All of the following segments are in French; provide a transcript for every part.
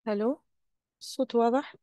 الو. الصوت واضح.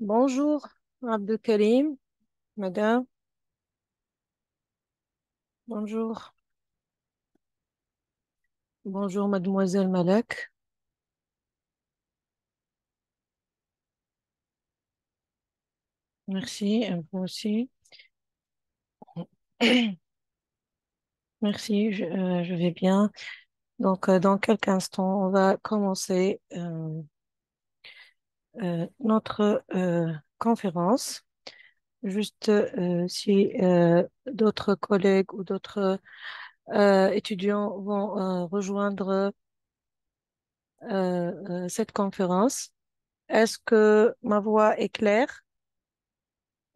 Bonjour, Abdelkarim, madame. Bonjour. Bonjour, mademoiselle Malak. Merci, et vous aussi. Merci, je vais bien. Donc, dans quelques instants, on va commencer notre conférence. Juste si d'autres collègues ou d'autres étudiants vont rejoindre cette conférence. Est-ce que ma voix est claire?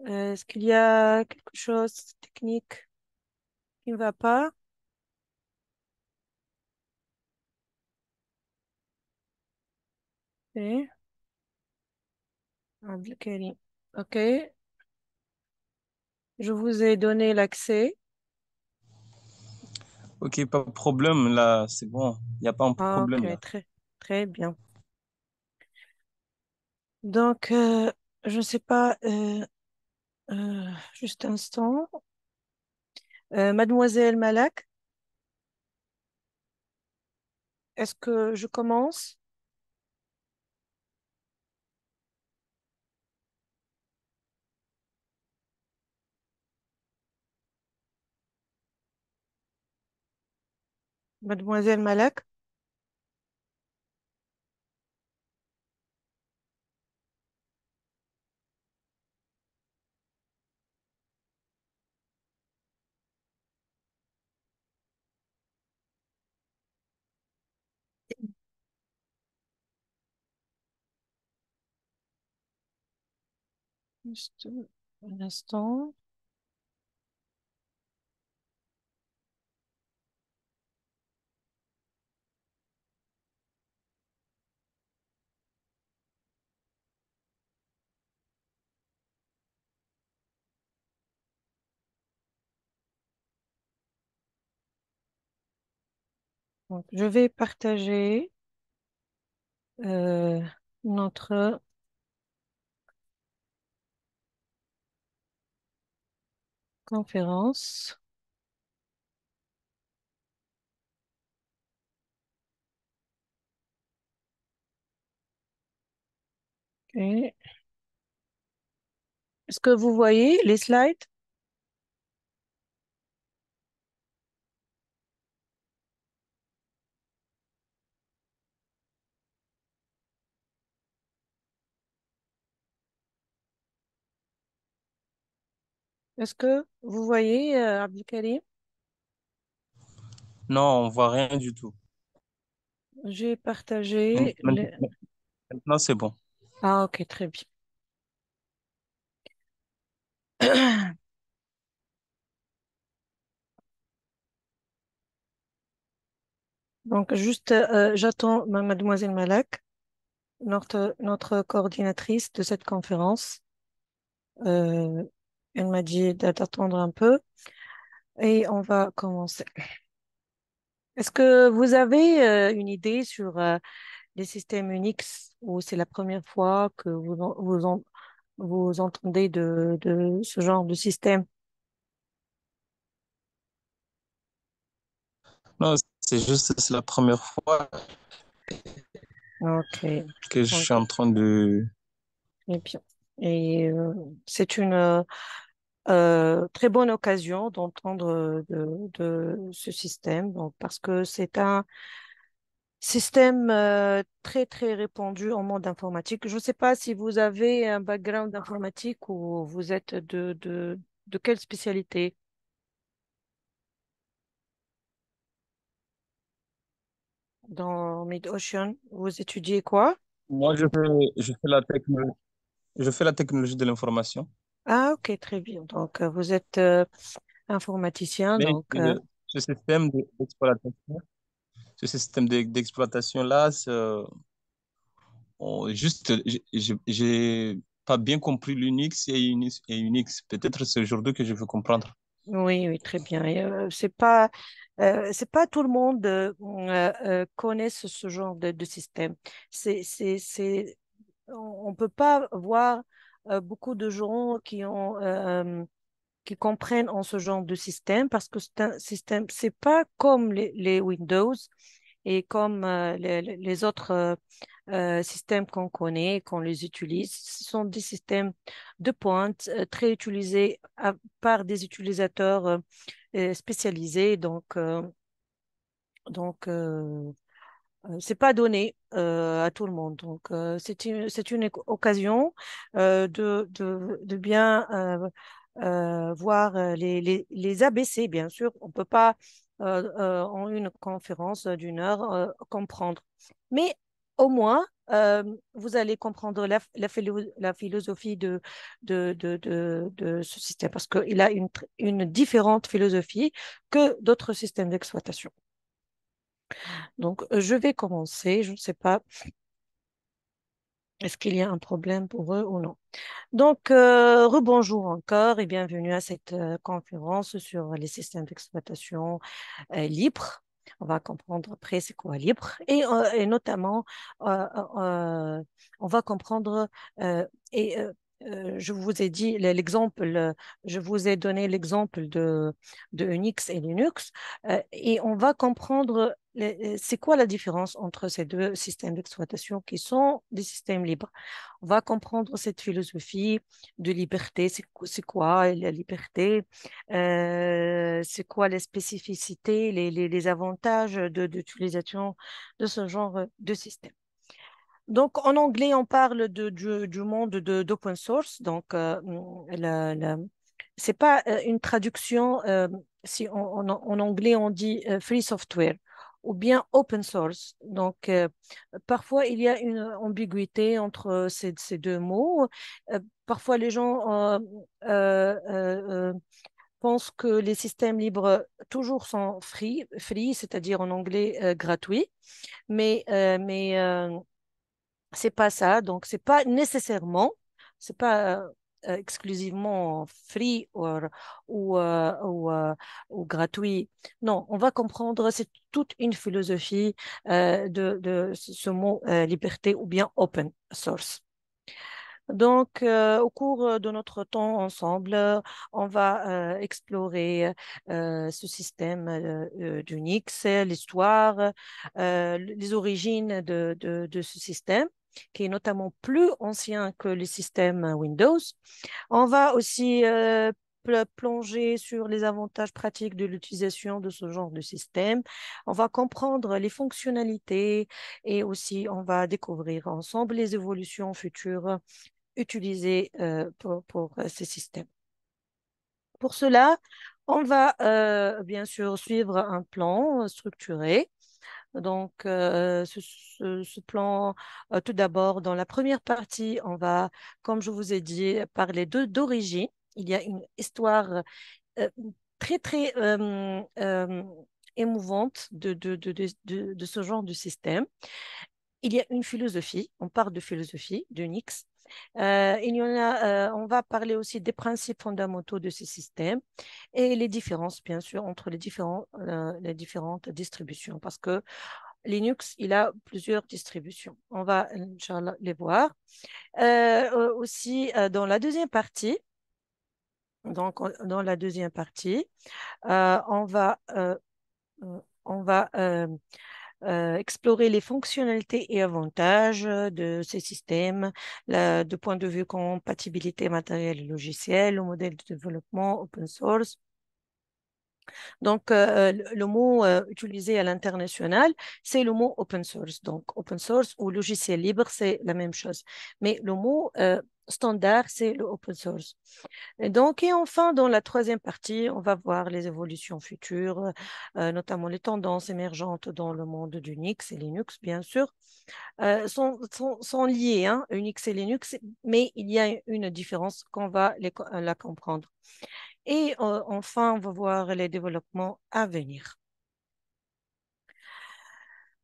Est-ce qu'il y a quelque chose de technique qui ne va pas? Oui. Abdelkarim. OK. Je vous ai donné l'accès. Ok, pas de problème, là, c'est bon. Il n'y a pas un OK, problème, là. très, très bien. Donc, je ne sais pas, juste un instant. Mademoiselle Malak, est-ce que je commence? Mademoiselle Malak? Juste un instant. Donc, je vais partager euh, notre conférence. Ok. Est-ce que vous voyez les slides? Est-ce que vous voyez, Abdelkarim? Non, on voit rien du tout. J'ai partagé Maintenant, c'est bon. Ah, ok, très bien. Donc, juste, j'attends Mademoiselle Malak, notre coordinatrice de cette conférence. Euh, Elle m'a dit d'attendre un peu et on va commencer. Est-ce que vous avez une idée sur les systèmes Unix ou c'est la première fois que vous entendez de ce genre de système? Non, c'est juste, c'est la première fois Ok, que je suis donc, en train de... très bien. Et c'est une très bonne occasion d'entendre de ce système, donc, parce que c'est un système très, très répandu en monde informatique. Je ne sais pas si vous avez un background informatique ou vous êtes de quelle spécialité dans Mid-Ocean. Vous étudiez quoi? Moi, je fais je fais la technologie de l'information, Ah, ok, très bien. Donc, vous êtes informaticien, mais donc, ce système d'exploitation, ce système d'exploitation-là, juste, j'ai pas bien compris l'Unix et Unix. Peut-être c'est aujourd'hui que je veux comprendre. oui, oui, très bien. Et, c'est pas tout le monde connaît ce genre de système. C'est, on peut pas voir beaucoup de gens qui comprennent en ce genre de système parce que c'est un système, c'est pas comme les Windows et comme les autres systèmes qu'on connaît, qu'on les utilise. Ce sont des systèmes de pointe très utilisés par des utilisateurs spécialisés. Donc, c'est pas donné à tout le monde. Donc, c'est une occasion de bien voir les ABC, bien sûr. On peut pas, en une conférence d'une heure, comprendre. Mais au moins, vous allez comprendre la philosophie de ce système parce qu'il a une différente philosophie que d'autres systèmes d'exploitation. Donc, je vais commencer. Je ne sais pas, est-ce qu'il y a un problème pour eux ou non. Donc, rebonjour encore et bienvenue à cette conférence sur les systèmes d'exploitation libres. On va comprendre après c'est quoi libre et notamment euh, euh, on va comprendre euh, et je vous ai dit je vous ai donné l'exemple de Unix et Linux et on va comprendre c'est quoi la différence entre ces deux systèmes d'exploitation qui sont des systèmes libres. On va comprendre cette philosophie de liberté, c'est quoi la liberté, c'est quoi les spécificités, les avantages d'utilisation de ce genre de système. Donc, en anglais, on parle du monde d'open source. Donc, c'est pas une traduction. Si en anglais, on dit free software ou bien open source. Donc, parfois, il y a une ambiguïté entre ces deux mots. Parfois, les gens pensent que les systèmes libres toujours sont free, c'est-à-dire en anglais gratuits. Mais c'est pas ça. Donc, c'est pas nécessairement, c'est pas exclusivement free ou, euh, ou gratuit. Non, on va comprendre, c'est toute une philosophie de ce mot liberté ou bien open source. Donc, au cours de notre temps ensemble, on va explorer ce système d'Unix, l'histoire, les origines de ce système. qui est notamment plus ancien que le système Windows. On va aussi plonger sur les avantages pratiques de l'utilisation de ce genre de système. On va comprendre les fonctionnalités et aussi on va découvrir ensemble les évolutions futures utilisées pour ces systèmes. Pour cela, on va bien sûr suivre un plan structuré. Donc, ce plan, tout d'abord, dans la première partie, on va, comme je vous ai dit, parler d'origine. Il y a une histoire euh, très, très émouvante de ce genre de système. Il y a une philosophie, on parle de philosophie, d'Unix. On va parler aussi des principes fondamentaux de ces systèmes et les différences, bien sûr, entre les différentes distributions, parce que Linux, il a plusieurs distributions. On va, Inch'Allah, les voir. Aussi, dans la deuxième partie, dans la deuxième partie, on va, on va explorer les fonctionnalités et avantages de ces systèmes, de point de vue compatibilité matérielle et logicielle, le modèle de développement open source. Donc, le mot utilisé à l'international, c'est le mot open source. Donc, open source ou logiciel libre, c'est la même chose. Mais le mot standard, c'est le open source. Et enfin, dans la troisième partie, on va voir les évolutions futures, notamment les tendances émergentes dans le monde d'Unix et Linux, bien sûr, sont liées, hein, Unix et Linux, mais il y a une différence qu'on va la comprendre. Et enfin, on va voir les développements à venir.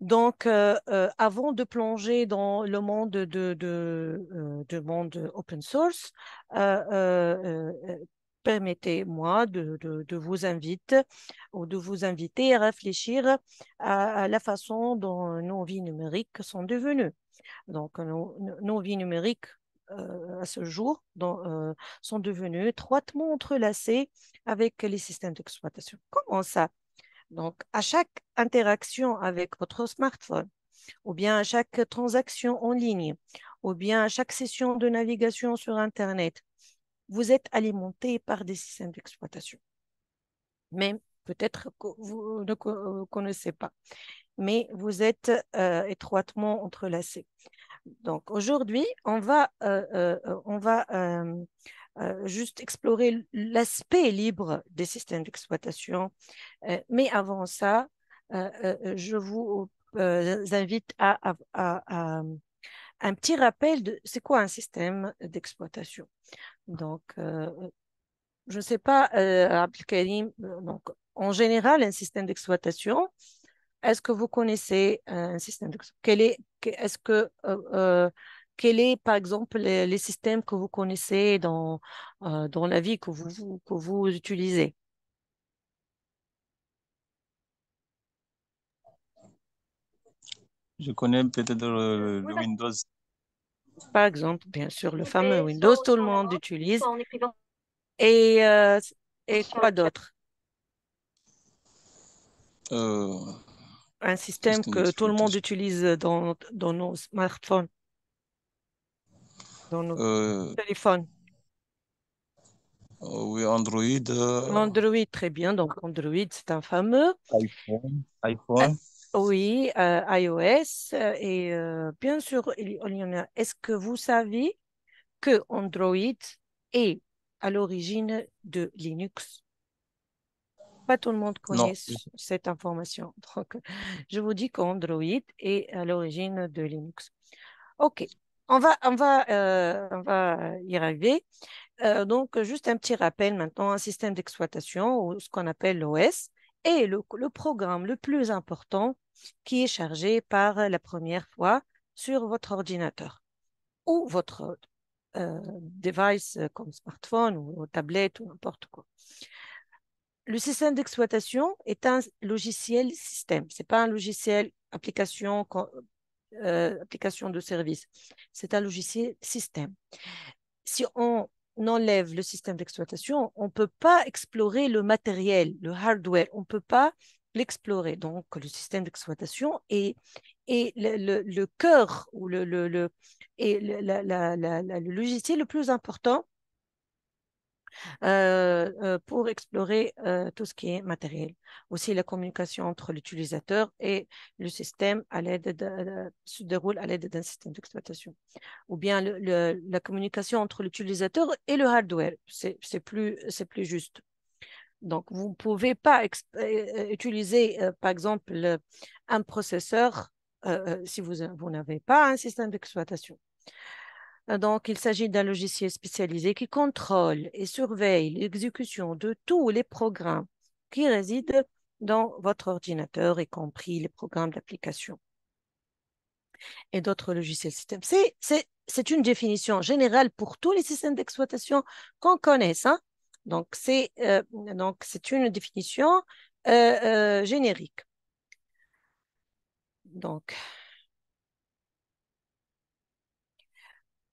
Donc, avant de plonger dans le monde de monde open source, euh, euh, euh, permettez-moi de vous inviter ou de vous inviter à réfléchir à la façon dont nos vies numériques sont devenues. Donc, nos vies numériques à ce jour sont devenues étroitement entrelacées avec les systèmes d'exploitation. Comment ça? Donc, à chaque interaction avec votre smartphone, ou bien à chaque transaction en ligne, ou bien à chaque session de navigation sur Internet, vous êtes alimenté par des systèmes d'exploitation. Même peut-être que vous ne connaissez pas, mais vous êtes étroitement entrelacés. Donc aujourd'hui, on va juste explorer l'aspect libre des systèmes d'exploitation. Mais avant ça, je vous invite à un petit rappel de c'est quoi un système d'exploitation. Donc, je ne sais pas, Abdelkarim, donc, en général, un système d'exploitation, est-ce que vous connaissez un système d'exploitation? Est-ce que, quel est, par exemple, les systèmes que vous connaissez dans la vie que vous utilisez? Je connais peut-être le Windows. Par exemple, bien sûr, le fameux Windows, tout le monde utilise. Et, et quoi d'autre? Euh, Un système Système que tout le monde d'exploitation. utilise dans nos smartphones, dans nos Euh, téléphones. oui, Android, Android, très bien. Donc, Android, c'est un fameux. iPhone, Euh, iPhone. oui, iOS. Et bien sûr, il y en a. Est-ce que vous savez que Android est à l'origine de Linux? Pas tout le monde connaît Non, cette information. Donc, je vous dis qu'Android est à l'origine de Linux. OK. On va y arriver. Donc, juste un petit rappel maintenant, un système d'exploitation ou ce qu'on appelle l'OS est le programme le plus important qui est chargé par la première fois sur votre ordinateur ou votre device comme smartphone ou tablette ou n'importe quoi. Le système d'exploitation est un logiciel système. Ce n'est pas un logiciel application de service. C'est un logiciel système. Si on enlève le système d'exploitation, on ne peut pas explorer le matériel, le hardware. On ne peut pas l'explorer. Donc, le système d'exploitation est est le cœur ou et le logiciel le plus important pour explorer tout ce qui est matériel. Aussi, la communication entre l'utilisateur et le système se déroule à l'aide d'un système d'exploitation. Ou bien la communication entre l'utilisateur et le hardware. C'est plus juste. Donc, vous ne pouvez pas utiliser, par exemple, un processeur si vous n'avez pas un système d'exploitation. Donc, il s'agit d'un logiciel spécialisé qui contrôle et surveille l'exécution de tous les programmes qui résident dans votre ordinateur, y compris les programmes d'application et d'autres logiciels système. C'est une définition générale pour tous les systèmes d'exploitation qu'on connaisse, hein. Donc, c'est une définition générique. Donc,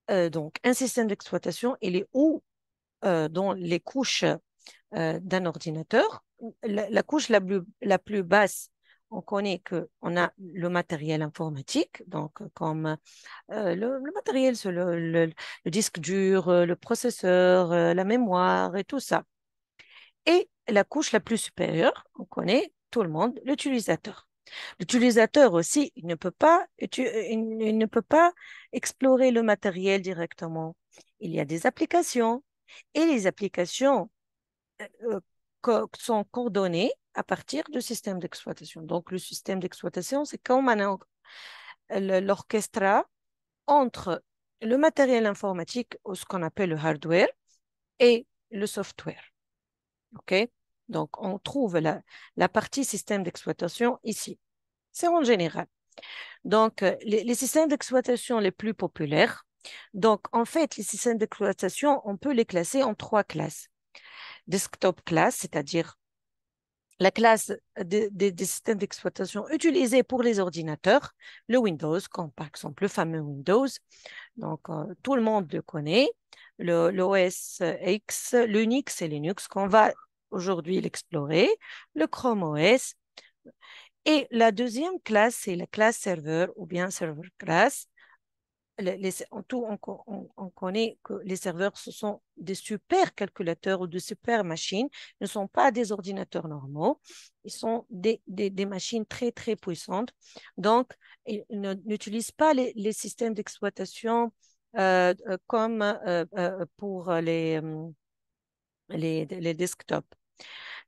un système d'exploitation, il est où dans les couches d'un ordinateur. La couche la plus basse, on connaît qu'on a le matériel informatique, donc comme le matériel, c'est le disque dur, le processeur, la mémoire et tout ça. Et la couche la plus supérieure, on connaît tout le monde, l'utilisateur. L'utilisateur aussi, il ne peut pas explorer le matériel directement. Il y a des applications et les applications sont coordonnées à partir du système d'exploitation. Donc, le système d'exploitation, c'est comme l'orchestra entre le matériel informatique, ou ce qu'on appelle le hardware, et le software. OK? Donc, on trouve la partie système d'exploitation ici. C'est en général. Donc, les systèmes d'exploitation les plus populaires. Donc, en fait, les systèmes d'exploitation, on peut les classer en trois classes. Desktop class, c'est-à-dire la classe des systèmes d'exploitation utilisés pour les ordinateurs, le Windows, comme par exemple le fameux Windows. Donc, tout le monde le connaît. L'OS X, l'Unix et Linux, qu'on va aujourd'hui l'explorer. Le Chrome OS. Et la deuxième classe, c'est la classe serveur ou bien server class. En tout, on connaît que les serveurs, ce sont des super calculateurs ou de super machines. Ils ne sont pas des ordinateurs normaux. Ils sont des machines très, très puissantes. Donc, ils n'utilisent pas les systèmes d'exploitation comme pour les desktops.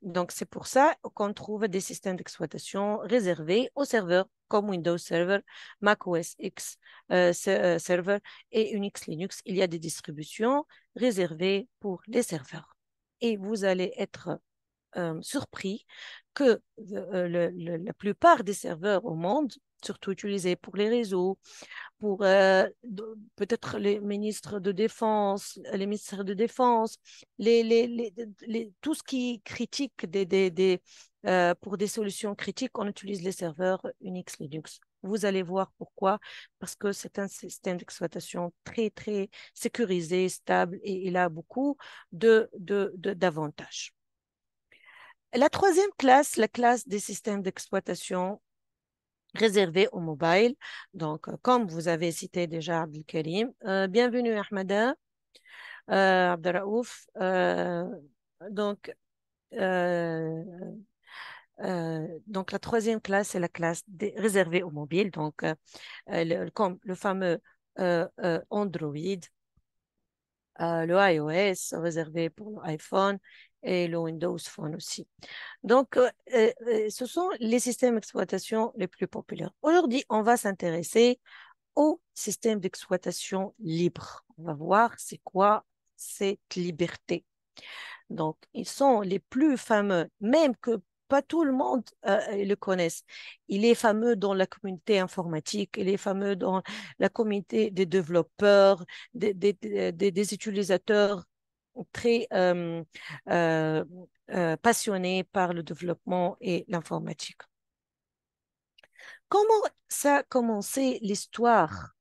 Donc, c'est pour ça qu'on trouve des systèmes d'exploitation réservés aux serveurs comme Windows Server, Mac OS X Server et Unix Linux. Il y a des distributions réservées pour les serveurs. Et vous allez être surpris que la plupart des serveurs au monde, surtout utilisés pour les réseaux, pour peut-être les ministres de défense, les ministères de défense, tout ce qui est critique pour des solutions critiques, on utilise les serveurs Unix, Linux. Vous allez voir pourquoi, parce que c'est un système d'exploitation très, très sécurisé, stable et il a beaucoup d'avantages. La troisième classe, la classe des systèmes d'exploitation réservé au mobile. Donc, comme vous avez cité déjà Abdelkarim, bienvenue Ahmada, Abdelraouf. Donc, euh, donc, la troisième classe, c'est la classe réservée au mobile. Donc, comme le fameux Android, le iOS réservé pour l'iPhone et le Windows Phone aussi. Donc, ce sont les systèmes d'exploitation les plus populaires. Aujourd'hui, on va s'intéresser au système d'exploitation libre. On va voir c'est quoi cette liberté. Donc, ils sont les plus fameux, même que pas tout le monde le connaisse. Il est fameux dans la communauté informatique, il est fameux dans la communauté des développeurs, des utilisateurs très euh, passionnés par le développement et l'informatique. Comment ça a commencé l'histoire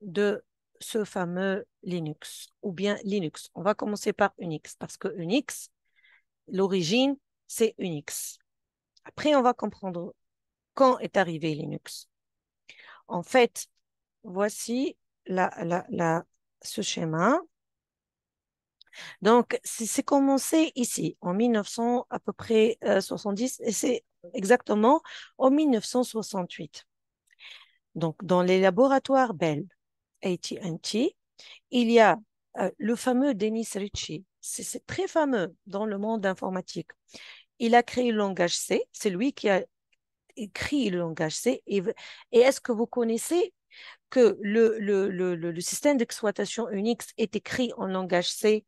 de ce fameux Linux ou bien Linux? On va commencer par Unix parce que Unix, l'origine, c'est Unix. Après, on va comprendre quand est arrivé Linux. En fait, voici ce schéma. Donc, c'est commencé ici, en 1900 à peu près 70, et c'est exactement en 1968. Donc, dans les laboratoires Bell, AT&T, il y a le fameux Dennis Ritchie. C'est très fameux dans le monde informatique. Il a créé le langage C. C'est lui qui a écrit le langage C. Et est-ce que vous connaissez que le système d'exploitation Unix est écrit en langage C?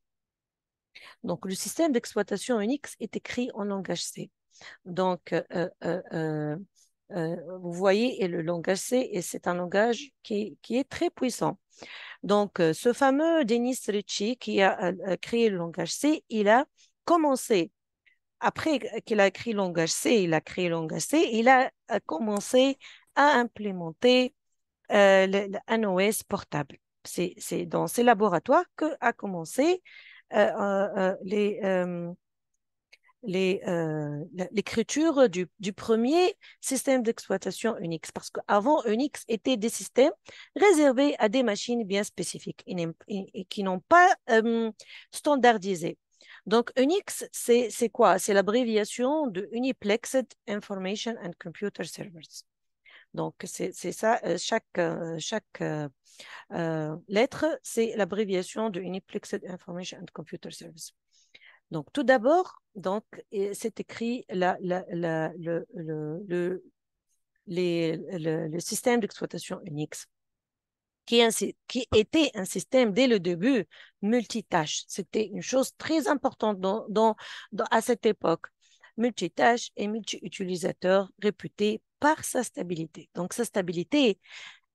Donc, le système d'exploitation Unix est écrit en langage C. Donc, vous voyez, et le langage C, et c'est un langage qui est très puissant. Donc, ce fameux Dennis Ritchie qui a créé le langage C, il a commencé, après qu'il a écrit le langage C, il a créé le langage C, il a commencé à implémenter un OS portable. C'est dans ces laboratoires qu'a commencé l'écriture du premier système d'exploitation Unix. Parce qu'avant, Unix était des systèmes réservés à des machines bien spécifiques et qui n'ont pas standardisé. Donc, Unix, c'est quoi? C'est l'abréviation de Uniplexed Information and Computer Servers. Donc, c'est ça, chaque lettre, c'est l'abréviation de Uniplexed Information and Computer Service. Donc, tout d'abord, donc, c'est écrit le système d'exploitation Unix, qui était un système dès le début multitâche. C'était une chose très importante à cette époque. Multitâche et multi-utilisateur réputé par sa stabilité. Donc, sa stabilité,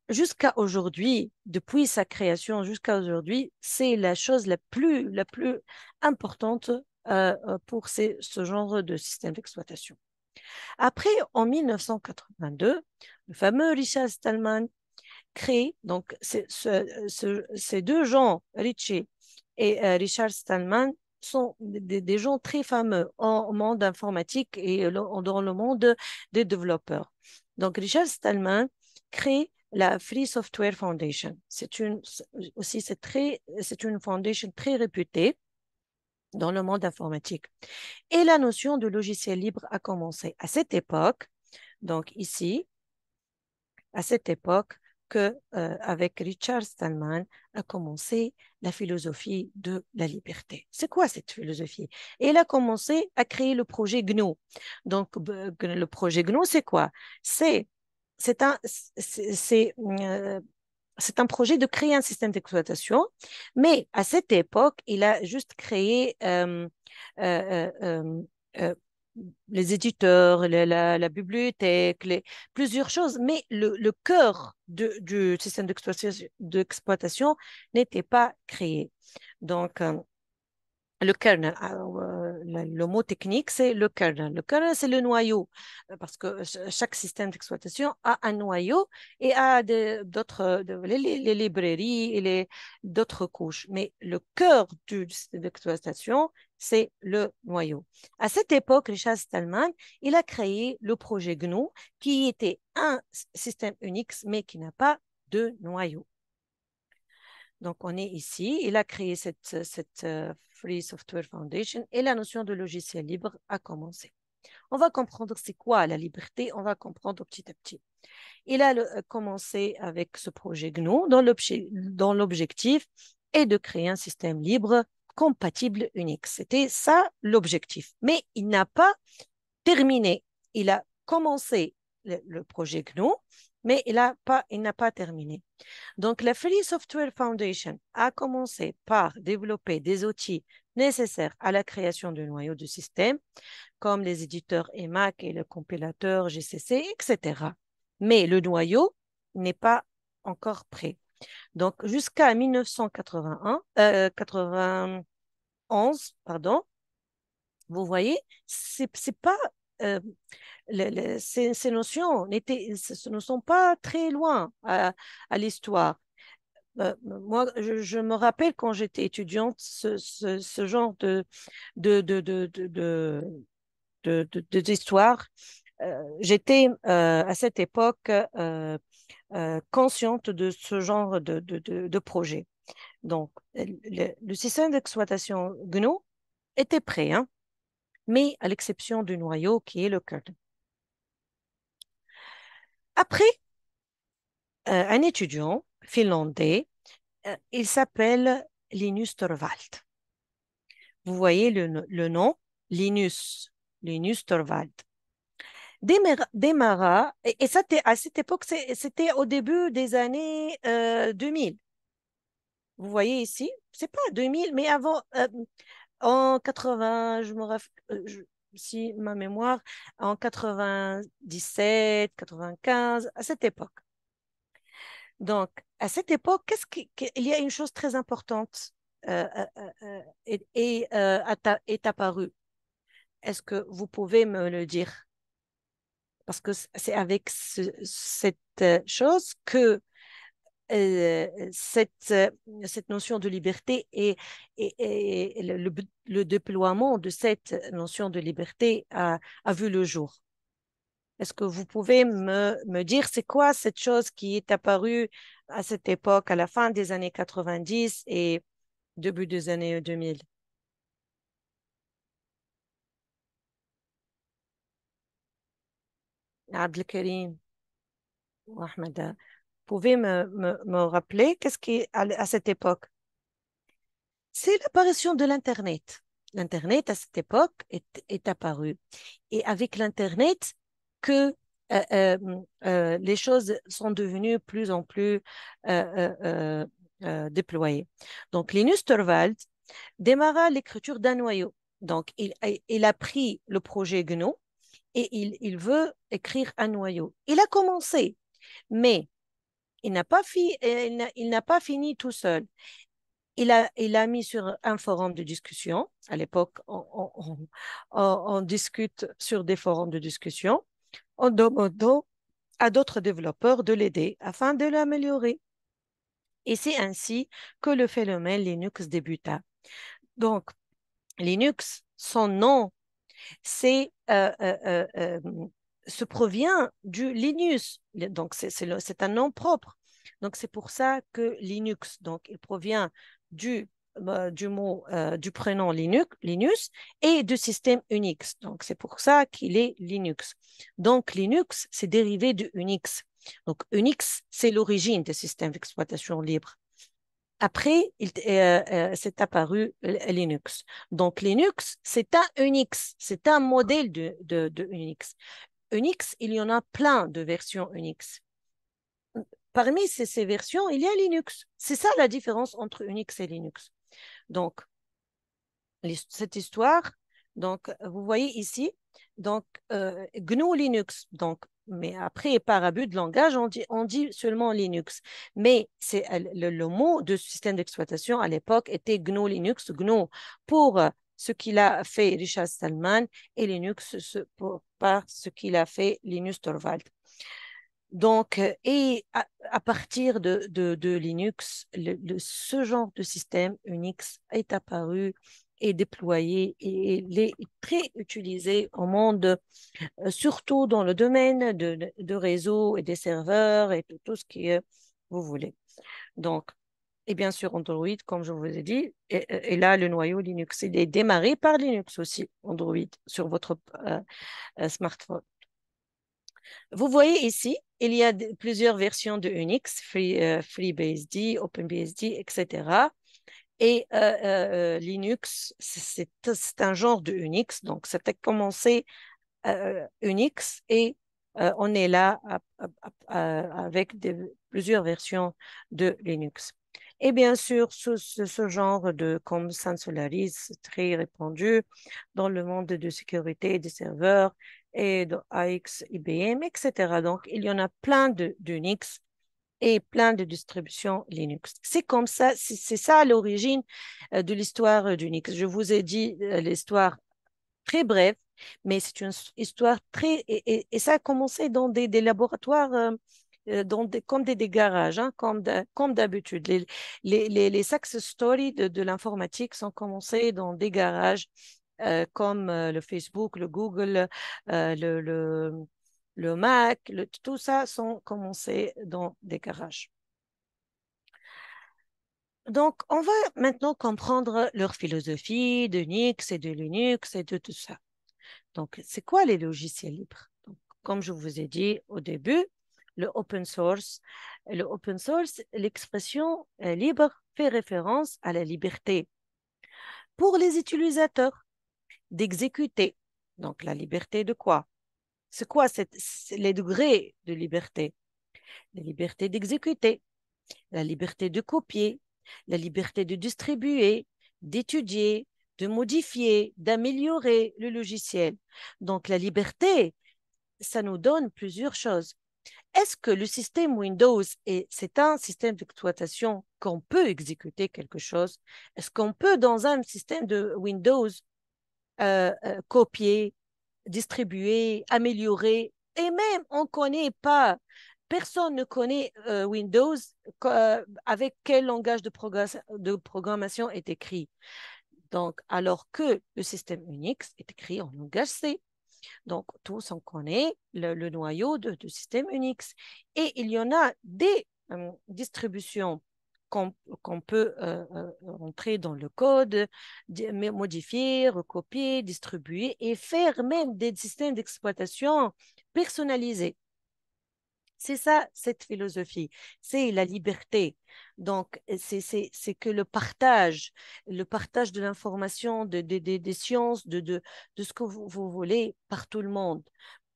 jusqu'à aujourd'hui, depuis sa création jusqu'à aujourd'hui, c'est la chose la plus importante pour ce genre de système d'exploitation. Après, en 1982, le fameux Richard Stallman crée, donc ces deux gens, Ritchie et Richard Stallman, sont des gens très fameux en monde informatique et dans le monde des développeurs. Donc, Richard Stallman crée la Free Software Foundation. C'est une foundation très réputée dans le monde informatique. Et la notion de logiciel libre a commencé à cette époque. Donc ici, à cette époque, avec Richard Stallman a commencé la philosophie de la liberté. C'est quoi cette philosophie? Et il a commencé à créer le projet GNU. Donc, le projet GNU, c'est quoi? C'est c'est un, c'est un projet de créer un système d'exploitation, mais à cette époque, il a juste créé euh, euh, euh, les éditeurs, la bibliothèque, plusieurs choses, mais le cœur du système d'exploitation n'était pas créé. Donc, le kernel, le mot technique, c'est le kernel. Le kernel, c'est le noyau, parce que chaque système d'exploitation a un noyau et a les librairies et d'autres couches. Mais le cœur du système d'exploitation, c'est le noyau. À cette époque, Richard Stallman, il a créé le projet GNU, qui était un système Unix, mais qui n'a pas de noyau. Donc, on est ici. Il a créé cette Free Software Foundation et la notion de logiciel libre a commencé. On va comprendre c'est quoi la liberté, on va comprendre petit à petit. Il a commencé avec ce projet GNU dont l'objectif est de créer un système libre compatible Unix. C'était ça l'objectif. Mais il n'a pas terminé. Il a commencé le projet GNU, mais il n'a pas terminé. Donc, la Free Software Foundation a commencé par développer des outils nécessaires à la création de noyaux de système, comme les éditeurs EMAC et le compilateur GCC, etc. Mais le noyau n'est pas encore prêt. Donc, jusqu'à 1991, pardon, vous voyez, c'est pas ces notions ce ne sont pas très loin à l'histoire. Moi, je me rappelle quand j'étais étudiante, ce genre d'histoire. J'étais à cette époque consciente de ce genre de projet. Donc, le système d'exploitation GNU était prêt, hein, mais à l'exception du noyau qui est le kernel. Après, un étudiant finlandais, il s'appelle Linus Torvald. Vous voyez le nom, Linus, Linus Torvald. Démarra, et ça, à cette époque, c'était au début des années 2000. Vous voyez ici, c'est pas 2000, mais avant, en 80, si ma mémoire, en 97, 95, à cette époque. Donc, à cette époque, il y a une chose très importante est apparue. Est-ce que vous pouvez me le dire? Parce que c'est avec cette chose que cette notion de liberté et le déploiement de cette notion de liberté a vu le jour. Est-ce que vous pouvez me dire c'est quoi cette chose qui est apparue à cette époque, à la fin des années 90 et début des années 2000? Abdelkarim ou Ahmed, pouvez me rappeler qu'est-ce qui est à cette époque? C'est l'apparition de l'Internet. L'Internet, à cette époque, est apparu. Et avec l'Internet, que les choses sont devenues plus en plus déployées. Donc, Linus Torvalds démarra l'écriture d'un noyau. Donc, il a pris le projet GNU et il veut écrire un noyau. Il a commencé, mais il n'a pas fini tout seul. Il a mis sur un forum de discussion. À l'époque, on discute sur des forums de discussion en demandant à d'autres développeurs de l'aider afin de l'améliorer. Et c'est ainsi que le phénomène Linux débuta. Donc, Linux, son nom, c'est se provient du Linus. Donc, c'est un nom propre. Donc, c'est pour ça que Linux, donc, il provient du mot, du prénom Linus et du système Unix. Donc, c'est pour ça qu'il est Linux. Donc, Linux, c'est dérivé de Unix. Donc, Unix, c'est l'origine des systèmes d'exploitation libre. Après, c'est apparu Linux. Donc, Linux, c'est un Unix, c'est un modèle de Unix. Unix, il y en a plein de versions Unix. Parmi ces versions, il y a Linux. C'est ça la différence entre Unix et Linux. Donc, cette histoire, donc, vous voyez ici, donc, GNU Linux. Donc, mais après, par abus de langage, on dit seulement Linux. Mais c'est le mot de système d'exploitation à l'époque était GNU Linux, GNU pour ce qu'il a fait Richard Stallman et Linux par ce qu'il a fait Linus Torvald. Donc, et à partir de Linux, ce genre de système Unix est apparu et déployé et il est très utilisé au monde, surtout dans le domaine de réseau et des serveurs et tout ce qui est, vous voulez. Donc, et bien sûr, Android, comme je vous ai dit, et là, le noyau Linux, il est démarré par Linux aussi, Android, sur votre smartphone. Vous voyez ici, il y a plusieurs versions de Unix, FreeBSD, OpenBSD, etc. Et Linux, c'est un genre de Unix, donc c'était commencé Unix et on est là avec plusieurs versions de Linux. Et bien sûr, ce genre de, comme Sun Solaris, c'est très répandu dans le monde de sécurité des serveurs et de AX, IBM, etc. Donc, il y en a plein d'Unix et plein de distributions Linux. C'est comme ça, c'est ça l'origine de l'histoire d'Unix. Je vous ai dit l'histoire très brève, mais c'est une histoire très... Et ça a commencé dans des laboratoires, comme des garages, hein, comme d'habitude. Les success stories de l'informatique sont commencées dans des garages comme le Facebook, le Google, le le Mac, tout ça sont commencés dans des garages. Donc, on va maintenant comprendre leur philosophie de Unix et de Linux et de tout ça. Donc, c'est quoi les logiciels libres? Donc, comme je vous ai dit au début, le open source, l'expression libre fait référence à la liberté pour les utilisateurs d'exécuter. Donc, la liberté de quoi? C'est quoi les degrés de liberté? La liberté d'exécuter, la liberté de copier, la liberté de distribuer, d'étudier, de modifier, d'améliorer le logiciel. Donc, la liberté, ça nous donne plusieurs choses. Est-ce que le système Windows c'est un système d'exploitation qu'on peut exécuter quelque chose? Est-ce qu'on peut, dans un système de Windows, copier, distribuer, améliorer? Et même, on ne connaît pas, personne ne connaît Windows, avec quel langage de programmation est écrit. Donc, alors que le système Unix est écrit en langage C. Donc, tous on connaît le noyau du système Unix. Et il y en a des distributions qu'on peut entrer dans le code, modifier, recopier, distribuer et faire même des systèmes d'exploitation personnalisés. C'est ça, cette philosophie, c'est la liberté. Donc, c'est que le partage de l'information, des sciences, de ce que vous voulez par tout le monde.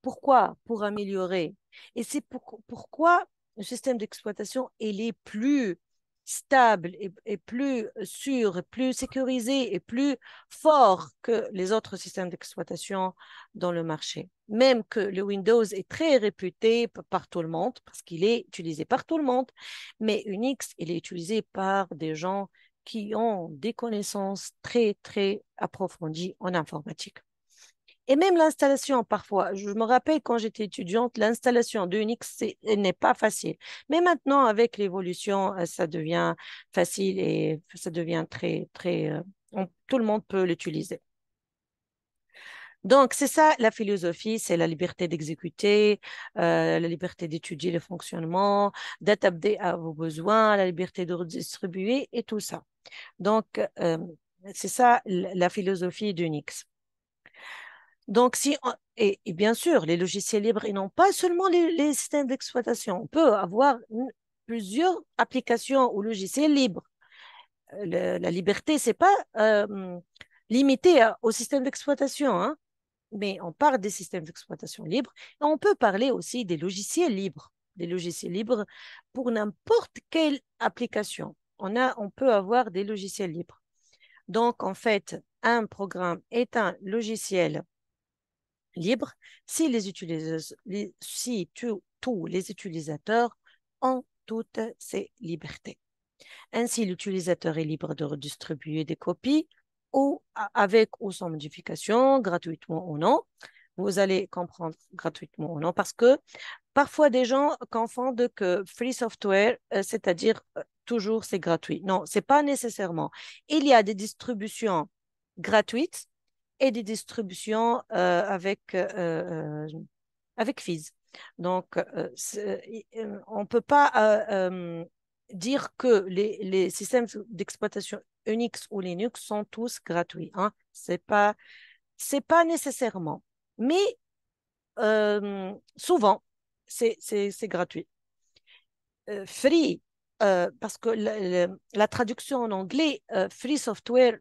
Pourquoi? Pour améliorer. Et c'est pourquoi le système d'exploitation, il est plus stable et plus sûr, et plus sécurisé et plus fort que les autres systèmes d'exploitation dans le marché. Même que le Windows est très réputé par tout le monde parce qu'il est utilisé par tout le monde, mais Unix, il est utilisé par des gens qui ont des connaissances très, très approfondies en informatique. Et même l'installation, parfois, je me rappelle quand j'étais étudiante, l'installation de Unix, n'est pas facile. Mais maintenant, avec l'évolution, ça devient facile et ça devient très, très... tout le monde peut l'utiliser. Donc, c'est ça la philosophie, c'est la liberté d'exécuter, la liberté d'étudier le fonctionnement, d'adapter à vos besoins, la liberté de redistribuer et tout ça. Donc, c'est ça la philosophie d'Unix. Donc, et bien sûr, les logiciels libres, ils n'ont pas seulement les systèmes d'exploitation. On peut avoir plusieurs applications ou logiciels libres. La liberté, c'est pas limité au système d'exploitation, hein, mais on parle des systèmes d'exploitation libres. Et on peut parler aussi des logiciels libres pour n'importe quelle application. On peut avoir des logiciels libres. Donc, en fait, un programme est un logiciel libre si tous les utilisateurs ont toutes ces libertés. Ainsi, l'utilisateur est libre de redistribuer des copies ou avec ou sans modification, gratuitement ou non. Vous allez comprendre gratuitement ou non parce que parfois des gens confondent que free software, c'est-à-dire toujours c'est gratuit. Non, c'est pas nécessairement. Il y a des distributions gratuites et des distributions avec fees. Donc, on ne peut pas dire que les systèmes d'exploitation Unix ou Linux sont tous gratuits. Hein. C'est pas nécessairement. Mais souvent, c'est gratuit. Free, parce que la traduction en anglais, free software,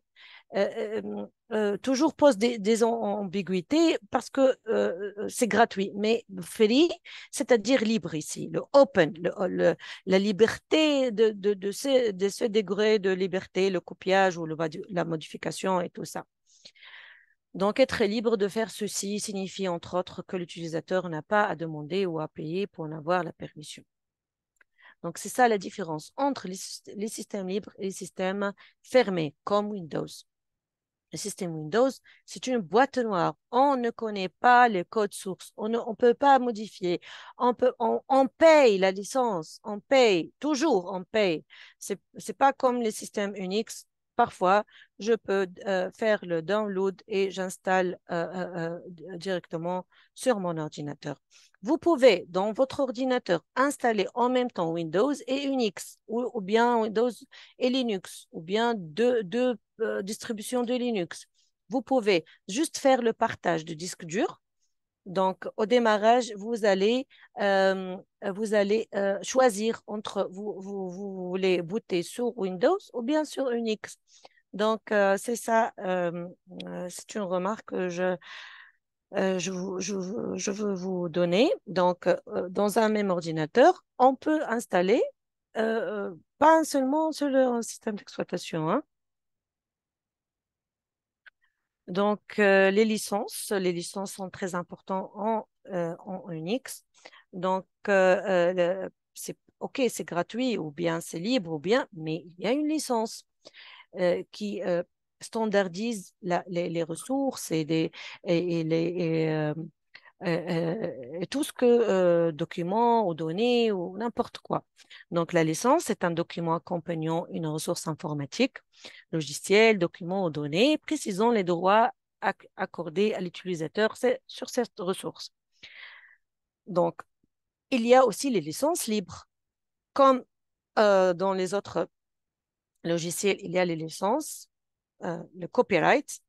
toujours pose des ambiguïtés parce que c'est gratuit. Mais free, c'est-à-dire libre ici, le open, la liberté de ce degré de liberté, le copiage ou la modification et tout ça. Donc, être libre de faire ceci signifie entre autres que l'utilisateur n'a pas à demander ou à payer pour en avoir la permission. Donc, c'est ça la différence entre les systèmes libres et les systèmes fermés, comme Windows. Le système Windows, c'est une boîte noire. On ne connaît pas les codes sources. On ne peut pas modifier. On paye la licence. On paye. Toujours, on paye. C'est pas comme les systèmes Unix. parfois, je peux faire le download et j'installe directement sur mon ordinateur. Vous pouvez, dans votre ordinateur, installer en même temps Windows et Unix, ou bien Windows et Linux, ou bien deux distributions de Linux. Vous pouvez juste faire le partage de disque dur. Donc, au démarrage, choisir entre vous voulez booter sur Windows ou bien sur Unix. Donc, c'est ça, c'est une remarque que je veux vous donner. Donc, dans un même ordinateur, on peut installer pas seulement sur le système d'exploitation, hein. Donc, les licences sont très importantes en Unix. Donc, OK, c'est gratuit ou bien c'est libre ou bien, mais il y a une licence qui standardise les ressources et tout ce que document ou données ou n'importe quoi. Donc, la licence est un document accompagnant une ressource informatique, logiciel, document ou données, précisant les droits accordés à l'utilisateur sur cette ressource. Donc, il y a aussi les licences libres. Comme dans les autres logiciels, il y a les licences, le copyright.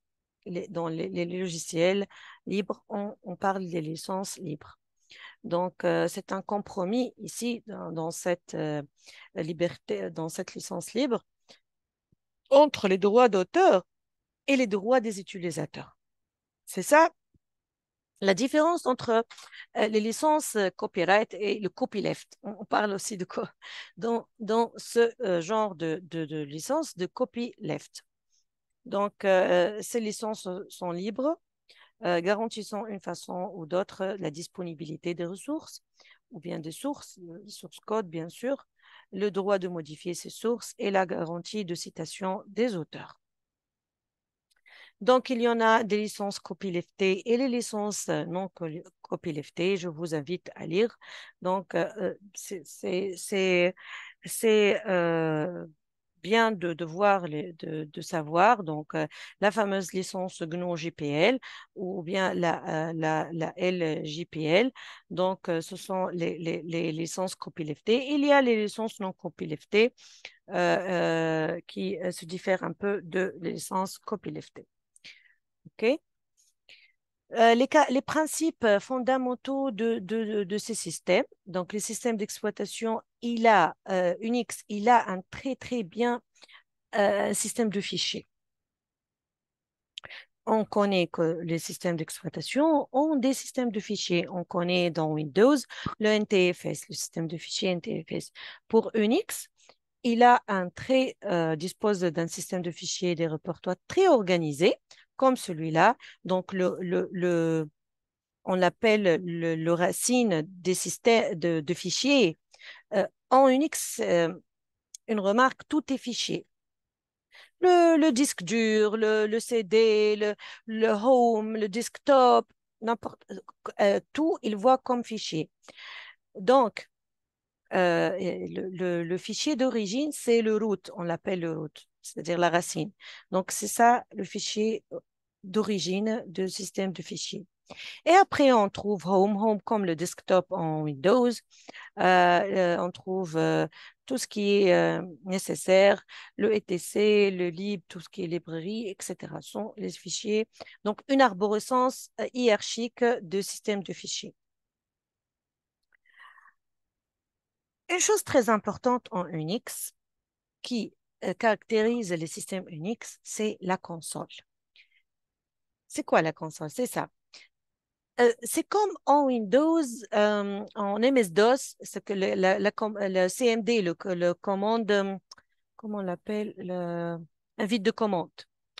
Dans les logiciels libres, on parle des licences libres. Donc, c'est un compromis ici dans cette liberté, dans cette licence libre entre les droits d'auteur et les droits des utilisateurs. C'est ça la différence entre les licences copyright et le copyleft. On parle aussi de quoi dans ce genre de licence de copyleft. Donc, ces licences sont libres, garantissant une façon ou d'autre la disponibilité des ressources ou bien des sources, source code bien sûr, le droit de modifier ces sources et la garantie de citation des auteurs. Donc, il y en a des licences copyleftées et les licences non copyleftées. Je vous invite à lire. Donc, c'est bien de voir, de savoir. Donc, la fameuse licence GNU GPL ou bien la LJPL. Donc, ce sont les licences copyleftées. Il y a les licences non copyleftées qui se diffèrent un peu de les licences copyleftées. OK? Les principes fondamentaux de ces systèmes, donc les systèmes d'exploitation, Unix, il a un très très bien système de fichiers. On connaît que les systèmes d'exploitation ont des systèmes de fichiers. On connaît dans Windows le NTFS, le système de fichiers NTFS. Pour Unix, dispose d'un système de fichiers et des répertoires très organisés, comme celui-là. Donc, on l'appelle le racine des systèmes de fichiers. En Unix, une remarque, tout est fichier. Le disque dur, le CD, le home, le desktop, n'importe, tout, il voit comme fichier. Donc, le fichier d'origine, c'est le root, on l'appelle le root, c'est-à-dire la racine. Donc, c'est ça le fichier d'origine du système de fichiers. Et après, on trouve Home comme le desktop en Windows. On trouve tout ce qui est nécessaire, le etc, le lib, tout ce qui est librairie, etc. sont les fichiers. Donc, une arborescence hiérarchique de systèmes de fichiers. Une chose très importante en Unix qui caractérise les systèmes Unix, c'est la console. C'est quoi la console? C'est ça. C'est comme en Windows, en MS-DOS, c'est que le CMD, le commande, comment on l'appelle, un vide de commande.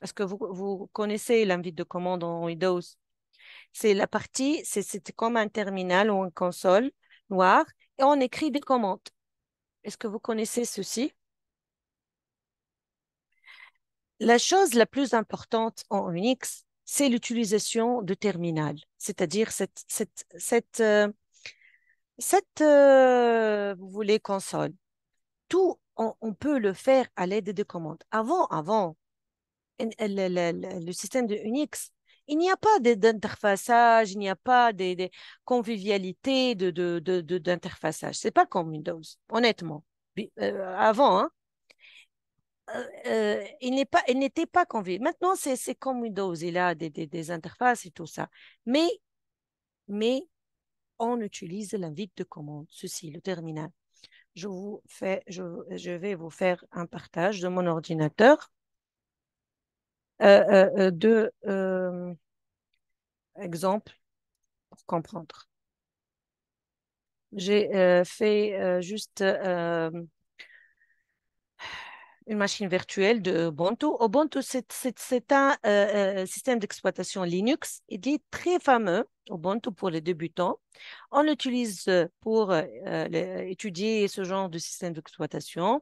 Est-ce que vous connaissez l'invite de commande en Windows? C'est la partie, c'est comme un terminal ou une console noire et on écrit des commandes. Est-ce que vous connaissez ceci? La chose la plus importante en Unix, c'est l'utilisation de terminal, c'est-à-dire cette vous voulez console. Tout on peut le faire à l'aide de commandes. Avant, le système de Unix, il n'y a pas d'interfaçage, il n'y a pas de convivialité d'interfaçage. C'est pas comme Windows, honnêtement. Avant, hein, il n'était pas convivial. Maintenant, c'est comme Windows, il a des interfaces et tout ça. Mais, mais on utilise l'invite de commande, ceci, le terminal. Je vais vous faire un partage de mon ordinateur. Deux exemples pour comprendre. J'ai fait juste une machine virtuelle de Ubuntu. Ubuntu, c'est un système d'exploitation Linux. Il est très fameux, Ubuntu pour les débutants. On l'utilise pour étudier ce genre de système d'exploitation.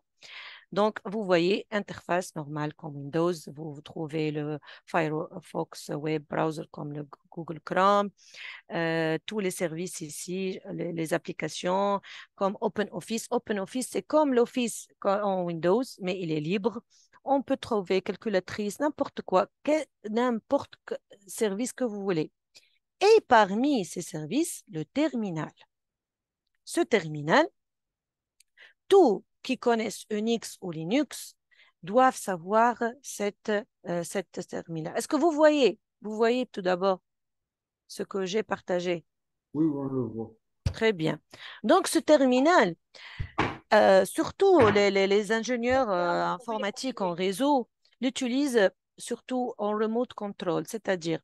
Donc, vous voyez, interface normale comme Windows. Vous trouvez le Firefox web browser comme le Google Chrome, tous les services ici, les applications comme OpenOffice. OpenOffice, c'est comme l'Office en Windows, mais il est libre. On peut trouver calculatrice, n'importe quoi, n'importe quel service que vous voulez. Et parmi ces services, le terminal. Ce terminal, tous qui connaissent Unix ou Linux doivent savoir cette terminal. Est-ce que vous voyez? Vous voyez tout d'abord ce que j'ai partagé. Oui, on le voit. Très bien. Donc, ce terminal, surtout les ingénieurs informatiques en réseau, l'utilisent surtout en remote control, c'est-à-dire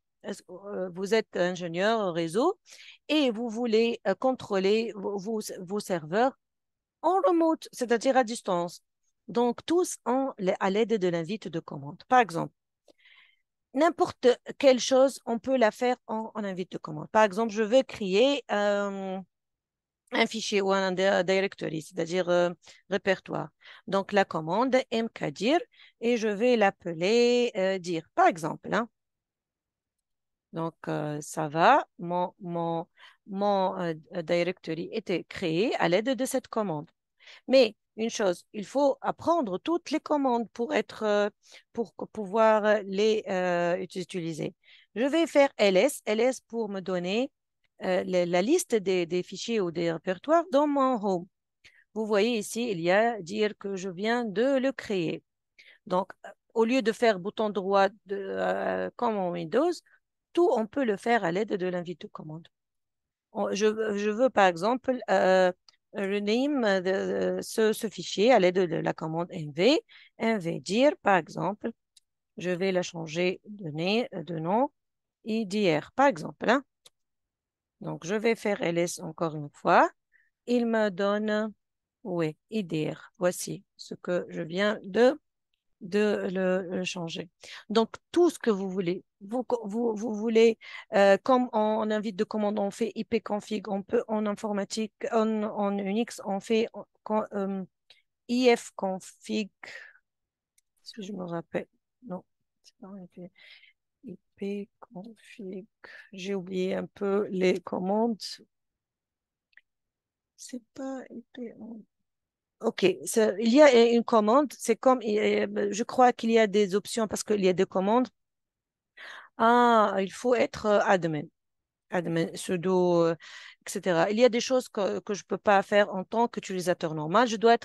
vous êtes ingénieur en réseau et vous voulez contrôler vos serveurs en remote, c'est-à-dire à distance. Donc, tous à l'aide de l'invite de commande. Par exemple, n'importe quelle chose, on peut la faire en invite de commande. Par exemple, je veux créer un fichier ou un directory, c'est-à-dire répertoire. Donc, la commande mkdir et je vais l'appeler dir, par exemple. Hein. Donc, ça va, mon directory était créé à l'aide de cette commande. Mais une chose, il faut apprendre toutes les commandes pour pouvoir les utiliser. Je vais faire ls pour me donner la liste des fichiers ou des répertoires dans mon home. Vous voyez ici, il y a dire que je viens de le créer. Donc, au lieu de faire bouton droit comme en Windows, tout on peut le faire à l'aide de l'invite de commande. Je veux par exemple rename ce fichier à l'aide de la commande nv dir par exemple. Je vais la changer de nom IDR par exemple. Hein. Donc, je vais faire ls encore une fois. Il me donne, oui, IDR. Voici ce que je viens de le changer. Donc, tout ce que vous voulez. Vous voulez, comme en invite de commande, on fait ipconfig, on peut en informatique, en Unix, on fait ifconfig, si je me rappelle. Non, c'est pas ipconfig. J'ai oublié un peu les commandes. C'est pas IP. Ok, il y a une commande, c'est comme, je crois qu'il y a des options parce qu'il y a des commandes. Ah, il faut être admin, sudo, etc. Il y a des choses que je ne peux pas faire en tant qu'utilisateur normal. Je dois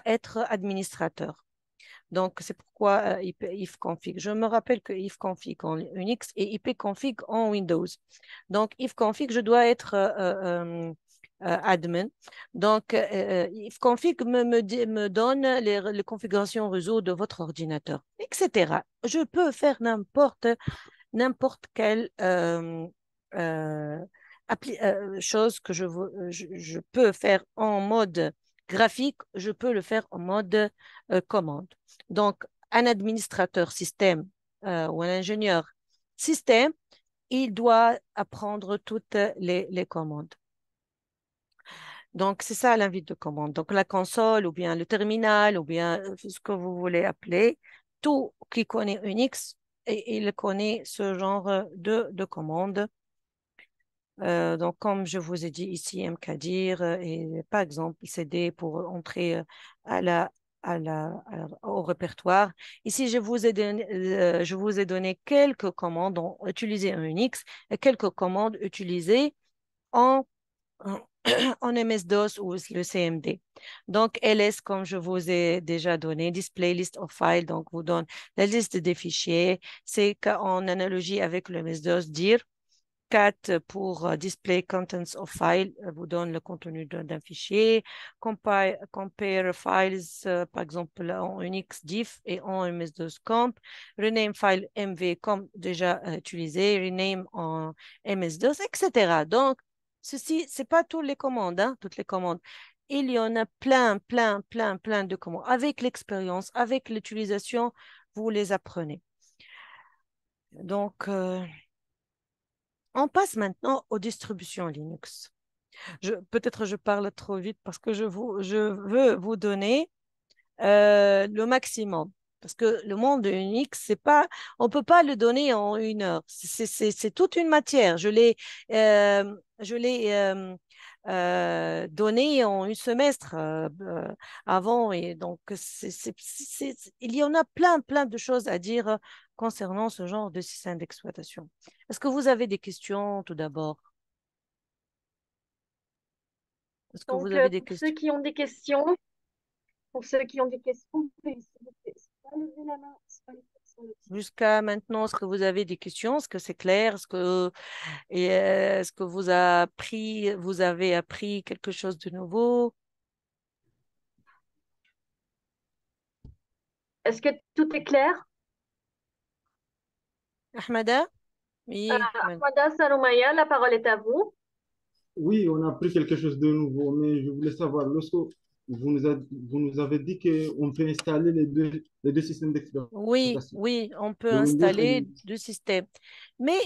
être administrateur. Donc, c'est pourquoi ifconfig. Je me rappelle que ifconfig en Unix et ipconfig en Windows. Donc, ifconfig, je dois être admin. Donc, ifconfig me donne les configurations réseau de votre ordinateur, etc. Je peux faire n'importe quelle euh, chose que je peux faire en mode graphique, je peux le faire en mode commande. Donc, un administrateur système ou un ingénieur système, il doit apprendre toutes les commandes. Donc, c'est ça l'invite de commande. Donc, la console ou bien le terminal ou bien ce que vous voulez appeler, tout qui connaît Unix, et il connaît ce genre de commande. Donc, comme je vous ai dit ici, MKDIR et par exemple CD pour entrer à la, au répertoire. Ici, je vous ai donné quelques commandes utilisées en Unix et quelques commandes utilisées en, en en MS-DOS ou le CMD. Donc, LS, comme je vous ai déjà donné, Display List of Files, donc vous donne la liste des fichiers. C'est en analogie avec le MS-DOS, dire 4 pour Display Contents of File, vous donne le contenu d'un fichier. Compare Files, par exemple en Unix diff et en MS-DOS comp. Rename File MV comme déjà utilisé. Rename en MS-DOS, etc. Donc, ceci, c'est pas toutes les commandes, hein, toutes les commandes. Il y en a plein de commandes. Avec l'expérience, avec l'utilisation, vous les apprenez. Donc, on passe maintenant aux distributions Linux. Peut-être je parle trop vite parce que je veux vous donner le maximum. Parce que le monde de Unix, c'est pas, on peut pas le donner en 1 heure. C'est toute une matière. Je l'ai donné en un semestre avant. Et donc, il y en a plein de choses à dire concernant ce genre de système d'exploitation. Est-ce que vous avez des questions tout d'abord? Est-ce que vous Donc, avez des pour ceux questions? qui ont des questions, vous pouvez, s'il vous plaît, soit lever la main, soit les faire sur le chat. Jusqu'à maintenant, est-ce que vous avez des questions? Est-ce que c'est clair? Est-ce que vous avez appris quelque chose de nouveau? Est-ce que tout est clair? Ahmada? Oui, Ahmed. Ahmada Salomaya, la parole est à vous. Oui, on a appris quelque chose de nouveau, mais je voulais savoir, lorsque vous nous avez dit qu'on peut installer les deux systèmes d'exploitation, Oui, on peut le Windows et installer Linux. deux systèmes. Mais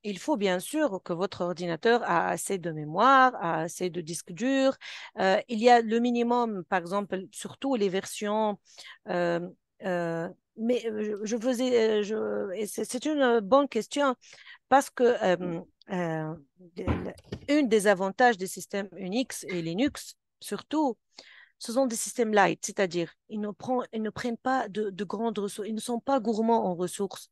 il faut bien sûr que votre ordinateur a assez de mémoire, a assez de disque dur. Il y a le minimum, par exemple, surtout les versions. euh, euh, mais je faisais, et c'est une bonne question parce que une des avantages des systèmes Unix et Linux, surtout, ce sont des systèmes light, c'est-à-dire ils ne prennent pas de grandes ressources, ils ne sont pas gourmands en ressources.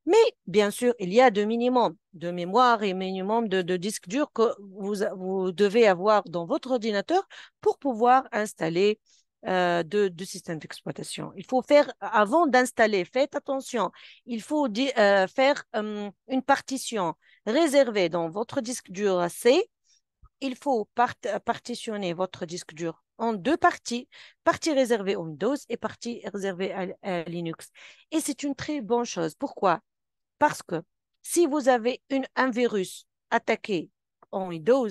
Mais bien sûr, il y a de minimum de mémoire et minimum de disque dur que vous devez avoir dans votre ordinateur pour pouvoir installer de systèmes d'exploitation. Il faut faire, avant d'installer, faites attention, il faut faire une partition réservée dans votre disque dur C. Il faut partitionner votre disque dur en deux parties, partie réservée au Windows et partie réservée à Linux. Et c'est une très bonne chose. Pourquoi? Parce que si vous avez un virus attaqué en Windows,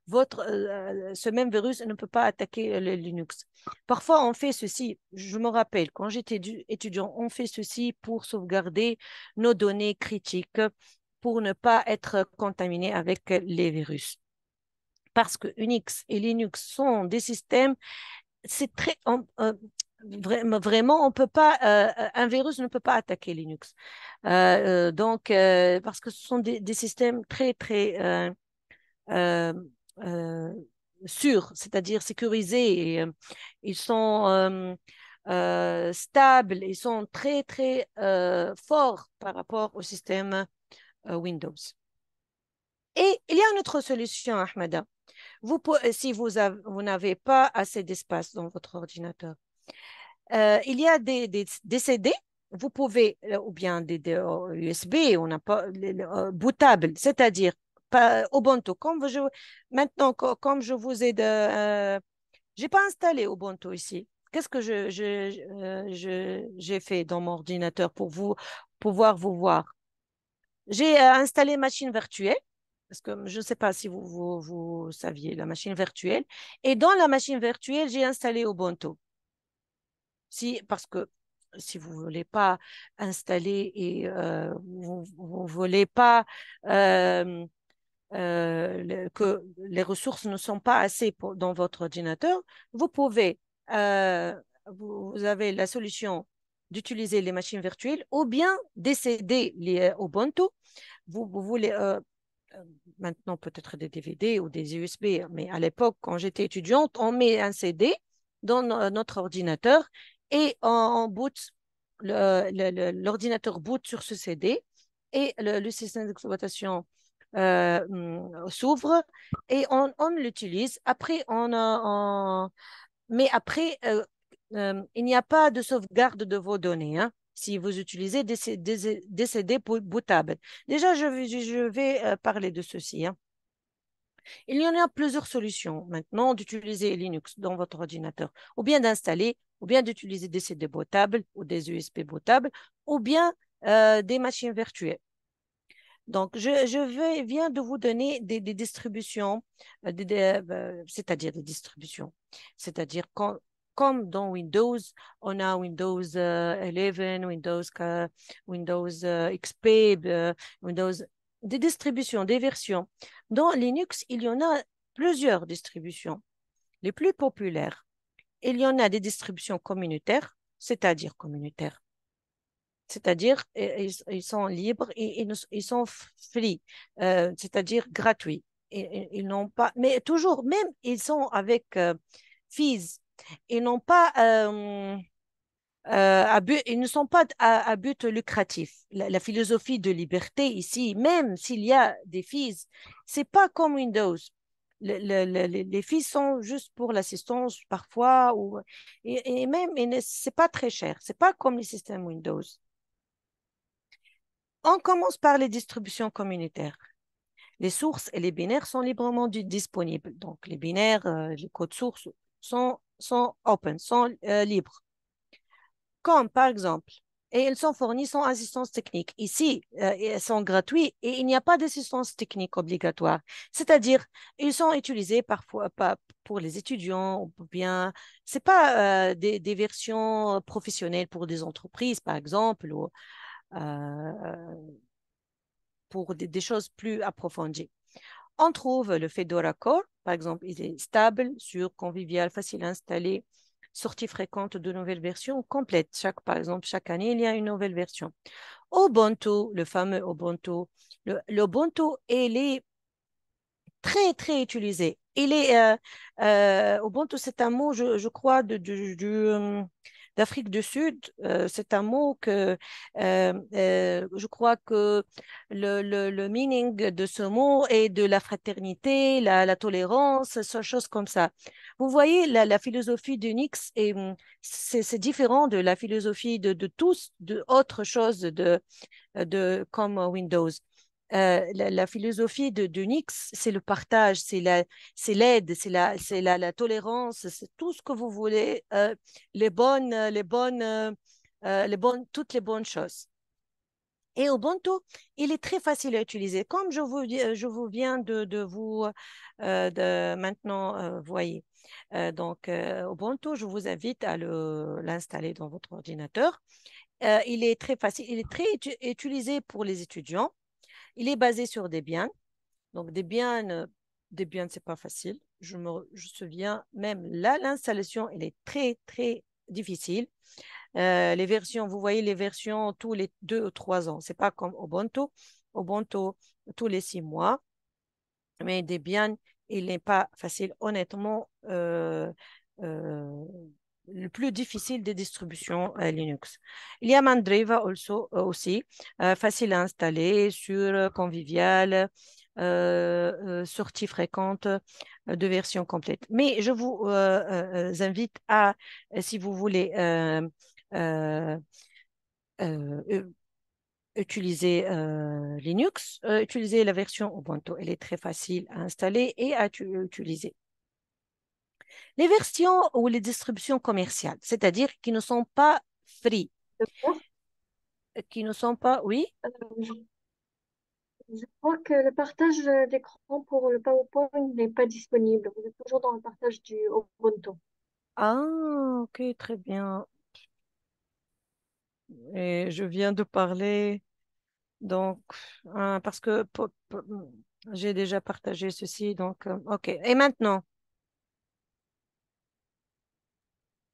ce même virus ne peut pas attaquer le Linux. Parfois, on fait ceci. Je me rappelle, quand j'étais étudiant, on fait ceci pour sauvegarder nos données critiques, pour ne pas être contaminé avec les virus. Parce que Unix et Linux sont des systèmes, c'est très, vraiment, on peut pas, un virus ne peut pas attaquer Linux. Parce que ce sont des systèmes très euh, euh, sûrs, c'est-à-dire sécurisés. Ils sont stables, ils sont très forts par rapport au système Windows. Et il y a une autre solution, Ahmada. Si vous n'avez pas assez d'espace dans votre ordinateur, il y a des CD, vous pouvez, ou bien des USB, on n'a pas bootables, c'est-à-dire pas Ubuntu. Maintenant, comme je vous ai j'ai pas installé Ubuntu ici. Qu'est-ce que j'ai fait dans mon ordinateur pour vous pouvoir vous voir? J'ai installé machine virtuelle, parce que je ne sais pas si vous saviez, la machine virtuelle. Et dans la machine virtuelle, j'ai installé Ubuntu. Parce que si vous ne voulez pas installer et vous ne voulez pas que les ressources ne sont pas assez dans votre ordinateur, vous pouvez, euh, vous avez la solution d'utiliser les machines virtuelles ou bien décéder les Ubuntu. Vous voulez maintenant peut-être des DVD ou des USB, mais à l'époque, quand j'étais étudiante, on met un CD dans notre ordinateur et on boot, l'ordinateur boot sur ce CD et le système d'exploitation s'ouvre et on l'utilise. Après, mais après, il n'y a pas de sauvegarde de vos données, hein, si vous utilisez des CD bootables. Déjà, je vais parler de ceci, hein. Il y en a plusieurs solutions maintenant d'utiliser Linux dans votre ordinateur, ou bien d'installer, ou bien d'utiliser des CD bootables ou des USB bootables, ou bien des machines virtuelles. Donc, viens de vous donner des distributions, c'est-à-dire des distributions, c'est-à-dire comme dans Windows, on a Windows 11, Windows XP, Windows, des distributions, des versions. Dans Linux, il y en a plusieurs distributions. Les plus populaires, il y en a des distributions communautaires, c'est-à-dire communautaires. C'est-à-dire, ils sont libres et ils sont free, c'est-à-dire gratuits. Ils n'ont pas, mais toujours, même ils sont avec fees. Ils n'ont pas ils ne sont pas à but lucratif. La philosophie de liberté ici, même s'il y a des fees, c'est pas comme Windows. Les fees sont juste pour l'assistance parfois et même c'est pas très cher. C'est pas comme les systèmes Windows. On commence par les distributions communautaires. Les sources et les binaires sont librement disponibles. Donc, les binaires, les codes sources sont open, sont libres. Comme par exemple, et ils sont fournis sans assistance technique. Ici, ils sont gratuits et il n'y a pas d'assistance technique obligatoire. C'est-à-dire, ils sont utilisés parfois pas pour les étudiants ou bien, c'est pas des versions professionnelles pour des entreprises, par exemple, ou euh, pour des choses plus approfondies. On trouve le Fedora Core, par exemple, il est stable, sûr, convivial, facile à installer, sortie fréquente de nouvelles versions complètes. Par exemple, chaque année, il y a une nouvelle version. Ubuntu, le fameux Ubuntu. L'Ubuntu, il est très, très utilisé. Ubuntu, c'est un mot, je crois, d'Afrique du Sud. C'est un mot que je crois que le meaning de ce mot est de la fraternité, la tolérance, ce choses comme ça. Vous voyez, la philosophie d'Unix, c'est différent de la philosophie de tous, de autre chose comme Windows. La philosophie de Nix, c'est le partage, c'est l'aide, la tolérance, c'est tout ce que vous voulez, toutes les bonnes choses. Et Ubuntu, il est très facile à utiliser. Comme je vous viens de vous maintenant, voyez. Donc, Ubuntu, je vous invite à l'installer dans votre ordinateur. Il est très facile, il est très utilisé pour les étudiants. Il est basé sur Debian. Donc, Debian, c'est pas facile. Je souviens, même là, l'installation, elle est très, très difficile. Les versions, vous voyez les versions tous les 2 ou 3 ans. C'est pas comme Ubuntu. Ubuntu, tous les 6 mois. Mais Debian, il n'est pas facile. Honnêtement, le plus difficile des distributions Linux. Il y a Mandriva aussi, facile à installer, sûr, convivial, sortie fréquente de version complète. Mais je vous invite à, si vous voulez euh, euh, utiliser Linux, utiliser la version Ubuntu. Elle est très facile à installer et à utiliser. Les versions ou les distributions commerciales, c'est-à-dire qui ne sont pas free, qui ne sont pas, oui. Je je crois que le partage d'écran pour le PowerPoint n'est pas disponible. Vous êtes toujours dans le partage du Ubuntu. Ah, ok, très bien. Et je viens de parler, donc, parce que j'ai déjà partagé ceci, donc, ok. Et maintenant,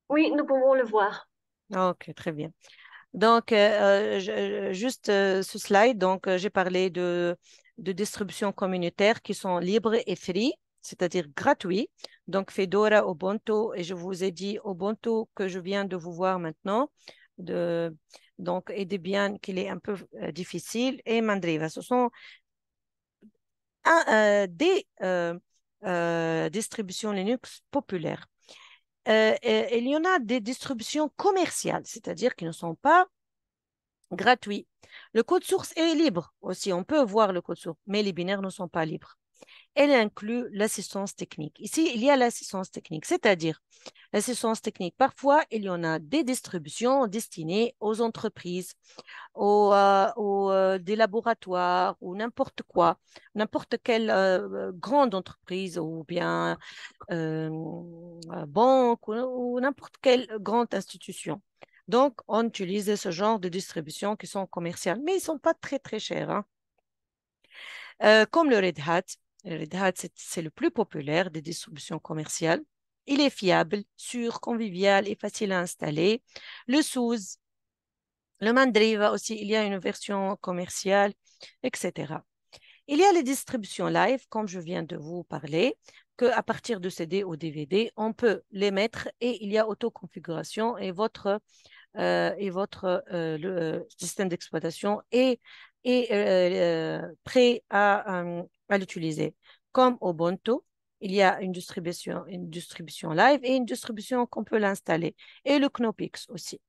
Oui, nous pouvons le voir. ok, très bien. Donc, juste ce slide, donc j'ai parlé de distribution communautaire qui sont libres et free, c'est-à-dire gratuits. Donc, Fedora, Ubuntu, et je vous ai dit Ubuntu que je viens de vous voir maintenant, donc, et Debian qu'il est un peu difficile, et Mandriva. Ce sont des distributions Linux populaires. Il y en a des distributions commerciales, c'est-à-dire qui ne sont pas gratuits. Le code source est libre aussi, on peut voir le code source, mais les binaires ne sont pas libres. Elle inclut l'assistance technique. Ici, il y a l'assistance technique, c'est-à-dire l'assistance technique. Parfois, il y en a des distributions destinées aux entreprises, des laboratoires ou n'importe quoi, n'importe quelle grande entreprise ou bien banque ou n'importe quelle grande institution. Donc, on utilise ce genre de distributions qui sont commerciales, mais ils ne sont pas très, très chers, hein. Comme le Red Hat. Le Red Hat, c'est le plus populaire des distributions commerciales. Il est fiable, sûr, convivial et facile à installer. Le SUSE, le Mandriva aussi, il y a une version commerciale, etc. Il y a les distributions live, comme je viens de vous parler, qu'à partir de CD ou DVD, on peut les mettre et il y a autoconfiguration et votre système d'exploitation est prêt à l'utiliser. Comme Ubuntu, il y a une distribution live et une distribution qu'on peut l'installer. Et le Knoppix aussi.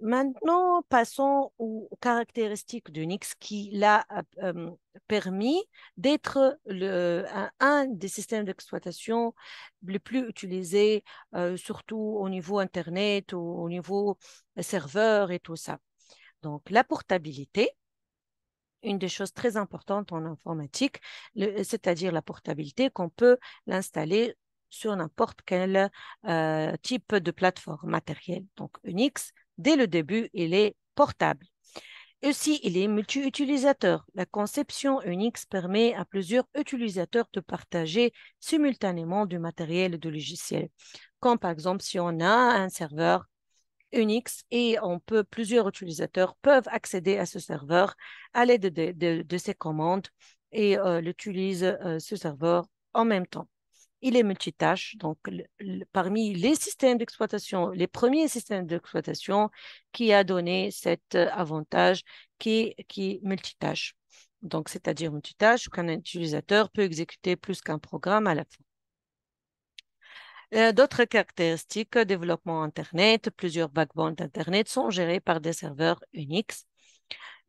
Maintenant, passons aux caractéristiques d'Unix qui l'a permis d'être un des systèmes d'exploitation les plus utilisés, surtout au niveau Internet ou au niveau serveur et tout ça. Donc, la portabilité, une des choses très importantes en informatique, c'est-à-dire la portabilité qu'on peut l'installer sur n'importe quel type de plateforme matérielle. Donc, Unix, dès le début, il est portable. Aussi, il est multi-utilisateur. La conception Unix permet à plusieurs utilisateurs de partager simultanément du matériel et du logiciel. Comme par exemple, si on a un serveur Unix et plusieurs utilisateurs peuvent accéder à ce serveur à l'aide de ces commandes et l'utilisent ce serveur en même temps. Il est multitâche, donc parmi les systèmes d'exploitation, les premiers systèmes d'exploitation qui a donné cet avantage qui est multitâche. Donc, c'est-à-dire multitâche qu'un utilisateur peut exécuter plus qu'un programme à la fois. D'autres caractéristiques, développement Internet, plusieurs backbones d'Internet sont gérés par des serveurs Unix.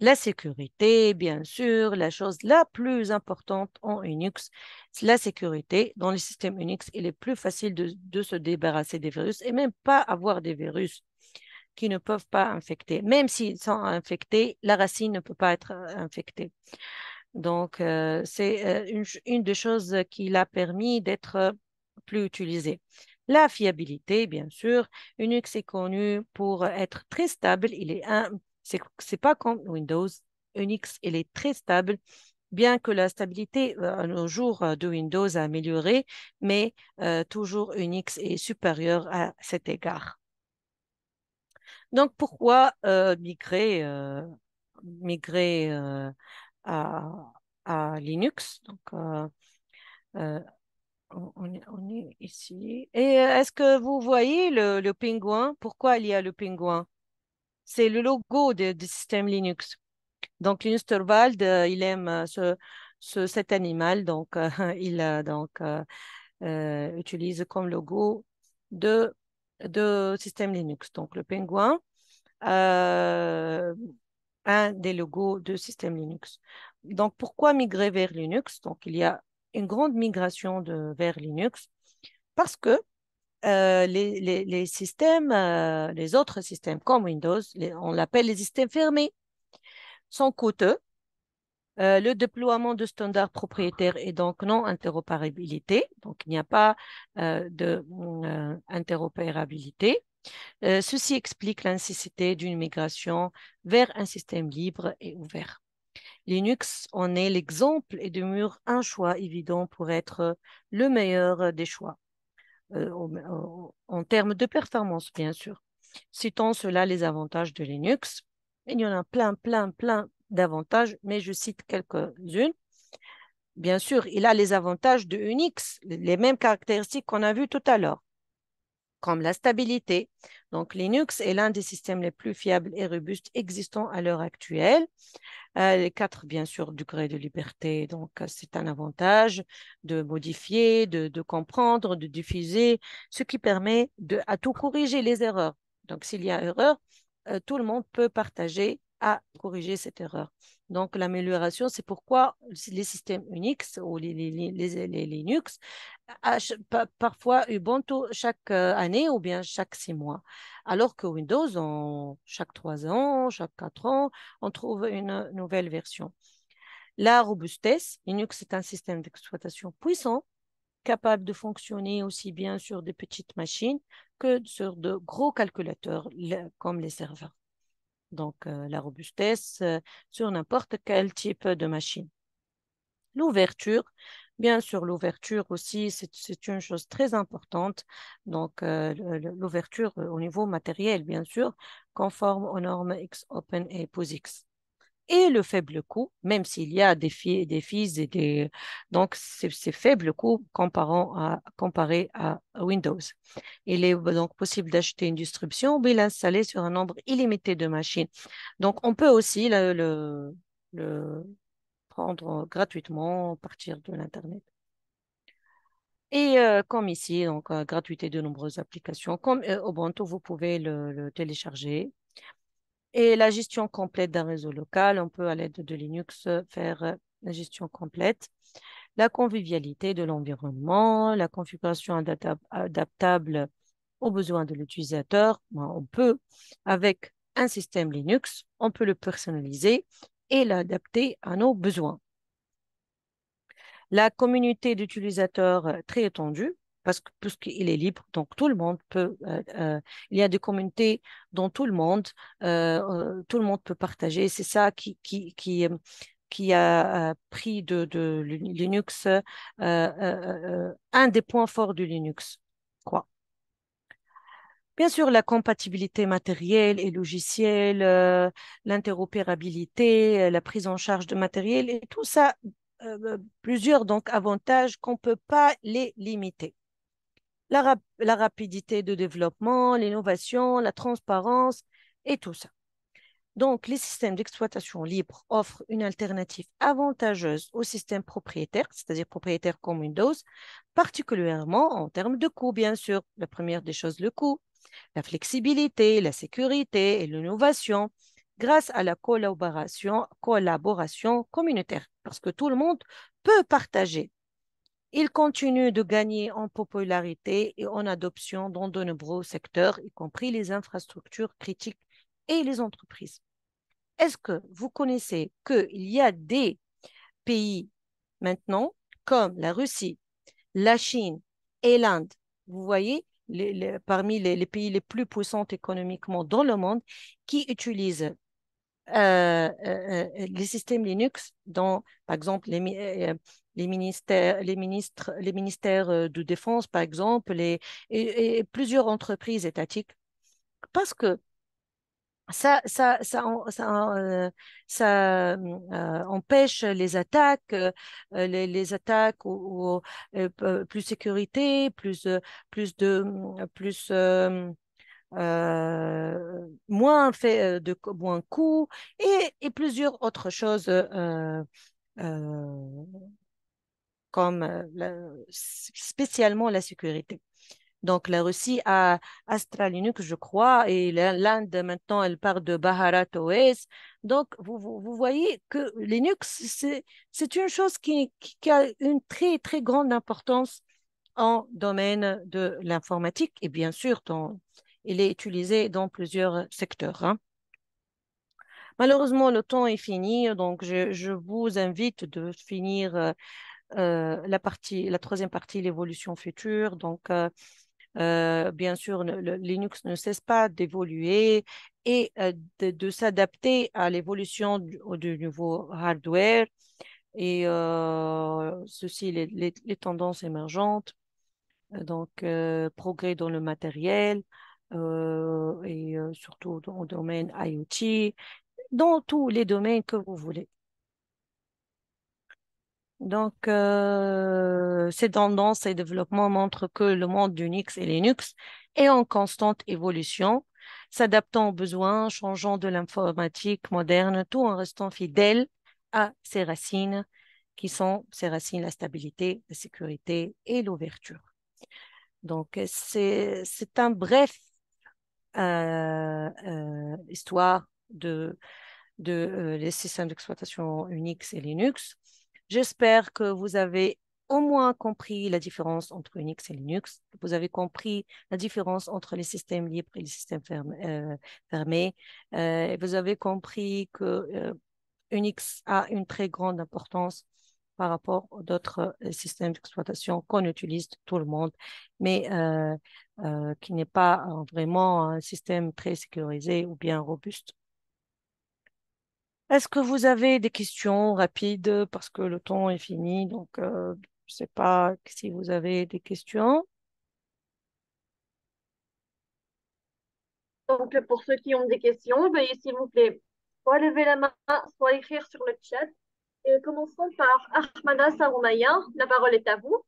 La sécurité, bien sûr, la chose la plus importante en Unix, c'est la sécurité. Dans les systèmes Unix, il est plus facile de se débarrasser des virus et même pas avoir des virus qui ne peuvent pas infecter. Même s'ils sont infectés, la racine ne peut pas être infectée. Donc, c'est une des choses qui l'a permis d'être plus utilisé. La fiabilité, bien sûr. Unix est connu pour être très stable. C'est pas comme Windows. Unix, il est très stable, bien que la stabilité à nos jours de Windows a amélioré, mais toujours Unix est supérieur à cet égard. Donc, pourquoi migrer à, à Linux? Donc, euh, on est ici. Et est-ce que vous voyez le pingouin? Pourquoi il y a le pingouin? C'est le logo du système Linux. Donc, Linus Torvald, il aime cet animal. Donc, il utilise comme logo de système Linux. Donc, le pingouin, euh, un des logos de système Linux. Donc, pourquoi migrer vers Linux? Donc, il y a une grande migration vers Linux parce que les systèmes, les autres systèmes comme Windows, on l'appelle les systèmes fermés, sont coûteux. Le déploiement de standards propriétaires et donc non interopérabilité. Donc, il n'y a pas d'interopérabilité. Ceci explique la nécessité d'une migration vers un système libre et ouvert. Linux en est l'exemple et demeure un choix évident pour être le meilleur des choix, en termes de performance, bien sûr. Citons cela les avantages de Linux. Il y en a plein d'avantages, mais je cite quelques-unes. Bien sûr, il a les avantages de Unix, les mêmes caractéristiques qu'on a vues tout à l'heure, comme la stabilité. Donc, Linux est l'un des systèmes les plus fiables et robustes existants à l'heure actuelle. Les quatre, bien sûr, degrés de liberté. Donc, c'est un avantage de modifier, de comprendre, de diffuser, ce qui permet à tout corriger les erreurs. Donc, s'il y a erreur, tout le monde peut partager à corriger cette erreur. Donc, l'amélioration, c'est pourquoi les systèmes Unix ou les Linux, parfois Ubuntu chaque année ou bien chaque 6 mois. Alors que Windows, chaque 3 ans, chaque 4 ans, on trouve une nouvelle version. La robustesse, Linux est un système d'exploitation puissant, capable de fonctionner aussi bien sur des petites machines que sur de gros calculateurs comme les serveurs. Donc, la robustesse sur n'importe quel type de machine. L'ouverture, bien sûr, l'ouverture aussi, c'est une chose très importante. Donc, l'ouverture au niveau matériel, bien sûr, conforme aux normes XOpen et POSIX. Et le faible coût, même s'il y a des fees et des... Donc, c'est faible coût comparé à Windows. Il est donc possible d'acheter une distribution ou de l'installer sur un nombre illimité de machines. Donc, on peut aussi le prendre gratuitement à partir de l'Internet. Et comme ici, donc, gratuité de nombreuses applications. Comme Ubuntu, vous pouvez le télécharger. Et la gestion complète d'un réseau local, on peut à l'aide de Linux faire la gestion complète. La convivialité de l'environnement, la configuration adaptable aux besoins de l'utilisateur. On peut, avec un système Linux, on peut le personnaliser et l'adapter à nos besoins. La communauté d'utilisateurs très étendue, parce que puisqu'il est libre, donc tout le monde peut. Il y a des communautés dont tout le monde peut partager. C'est ça qui a pris de Linux un des points forts du Linux. Quoi. Bien sûr, la compatibilité matérielle et logicielle, l'interopérabilité, la prise en charge de matériel et tout ça, plusieurs donc avantages qu'on ne peut pas les limiter. La rapidité de développement, l'innovation, la transparence et tout ça. Donc, les systèmes d'exploitation libre offrent une alternative avantageuse aux systèmes propriétaires, c'est-à-dire propriétaires comme Windows, particulièrement en termes de coût, bien sûr. La première des choses, le coût, la flexibilité, la sécurité et l'innovation grâce à la collaboration communautaire, parce que tout le monde peut partager. Il continue de gagner en popularité et en adoption dans de nombreux secteurs, y compris les infrastructures critiques et les entreprises. Est-ce que vous connaissez qu'il y a des pays maintenant, comme la Russie, la Chine et l'Inde, vous voyez, parmi les pays les plus puissants économiquement dans le monde, qui utilisent les systèmes Linux dans, par exemple, les ministères de défense, par exemple, et plusieurs entreprises étatiques. Parce que ça empêche les attaques, les attaques plus sécurité, moins coûts et plusieurs autres choses euh, comme spécialement la sécurité. Donc, la Russie a Astra Linux, je crois, et l'Inde, maintenant, elle parle de Bharat OS. Donc, vous voyez que Linux, c'est une chose qui a une très, très grande importance en domaine de l'informatique et bien sûr, il est utilisé dans plusieurs secteurs. Hein. Malheureusement, le temps est fini, donc je vous invite de finir la troisième partie, l'évolution future. Donc, bien sûr, Linux ne cesse pas d'évoluer et de s'adapter à l'évolution du nouveau hardware et ceci, les tendances émergentes, donc progrès dans le matériel et surtout dans le domaine IoT dans tous les domaines que vous voulez. Donc, ces tendances et développements montrent que le monde d'Unix et Linux est en constante évolution, s'adaptant aux besoins, changeant de l'informatique moderne, tout en restant fidèle à ses racines, qui sont ses racines, la stabilité, la sécurité et l'ouverture. Donc, c'est un bref histoire de les systèmes d'exploitation Unix et Linux. J'espère que vous avez au moins compris la différence entre Unix et Linux. Vous avez compris la différence entre les systèmes libres et les systèmes fermés. Vous avez compris que Unix a une très grande importance par rapport aux autres systèmes d'exploitation qu'on utilise tout le monde, mais qui n'est pas vraiment un système très sécurisé ou bien robuste. Est-ce que vous avez des questions rapides parce que le temps est fini, donc je ne sais pas si vous avez des questions. Donc, pour ceux qui ont des questions, veuillez s'il vous plaît soit lever la main, soit écrire sur le chat. Et commençons par Ahmada Saroumaya. La parole est à vous.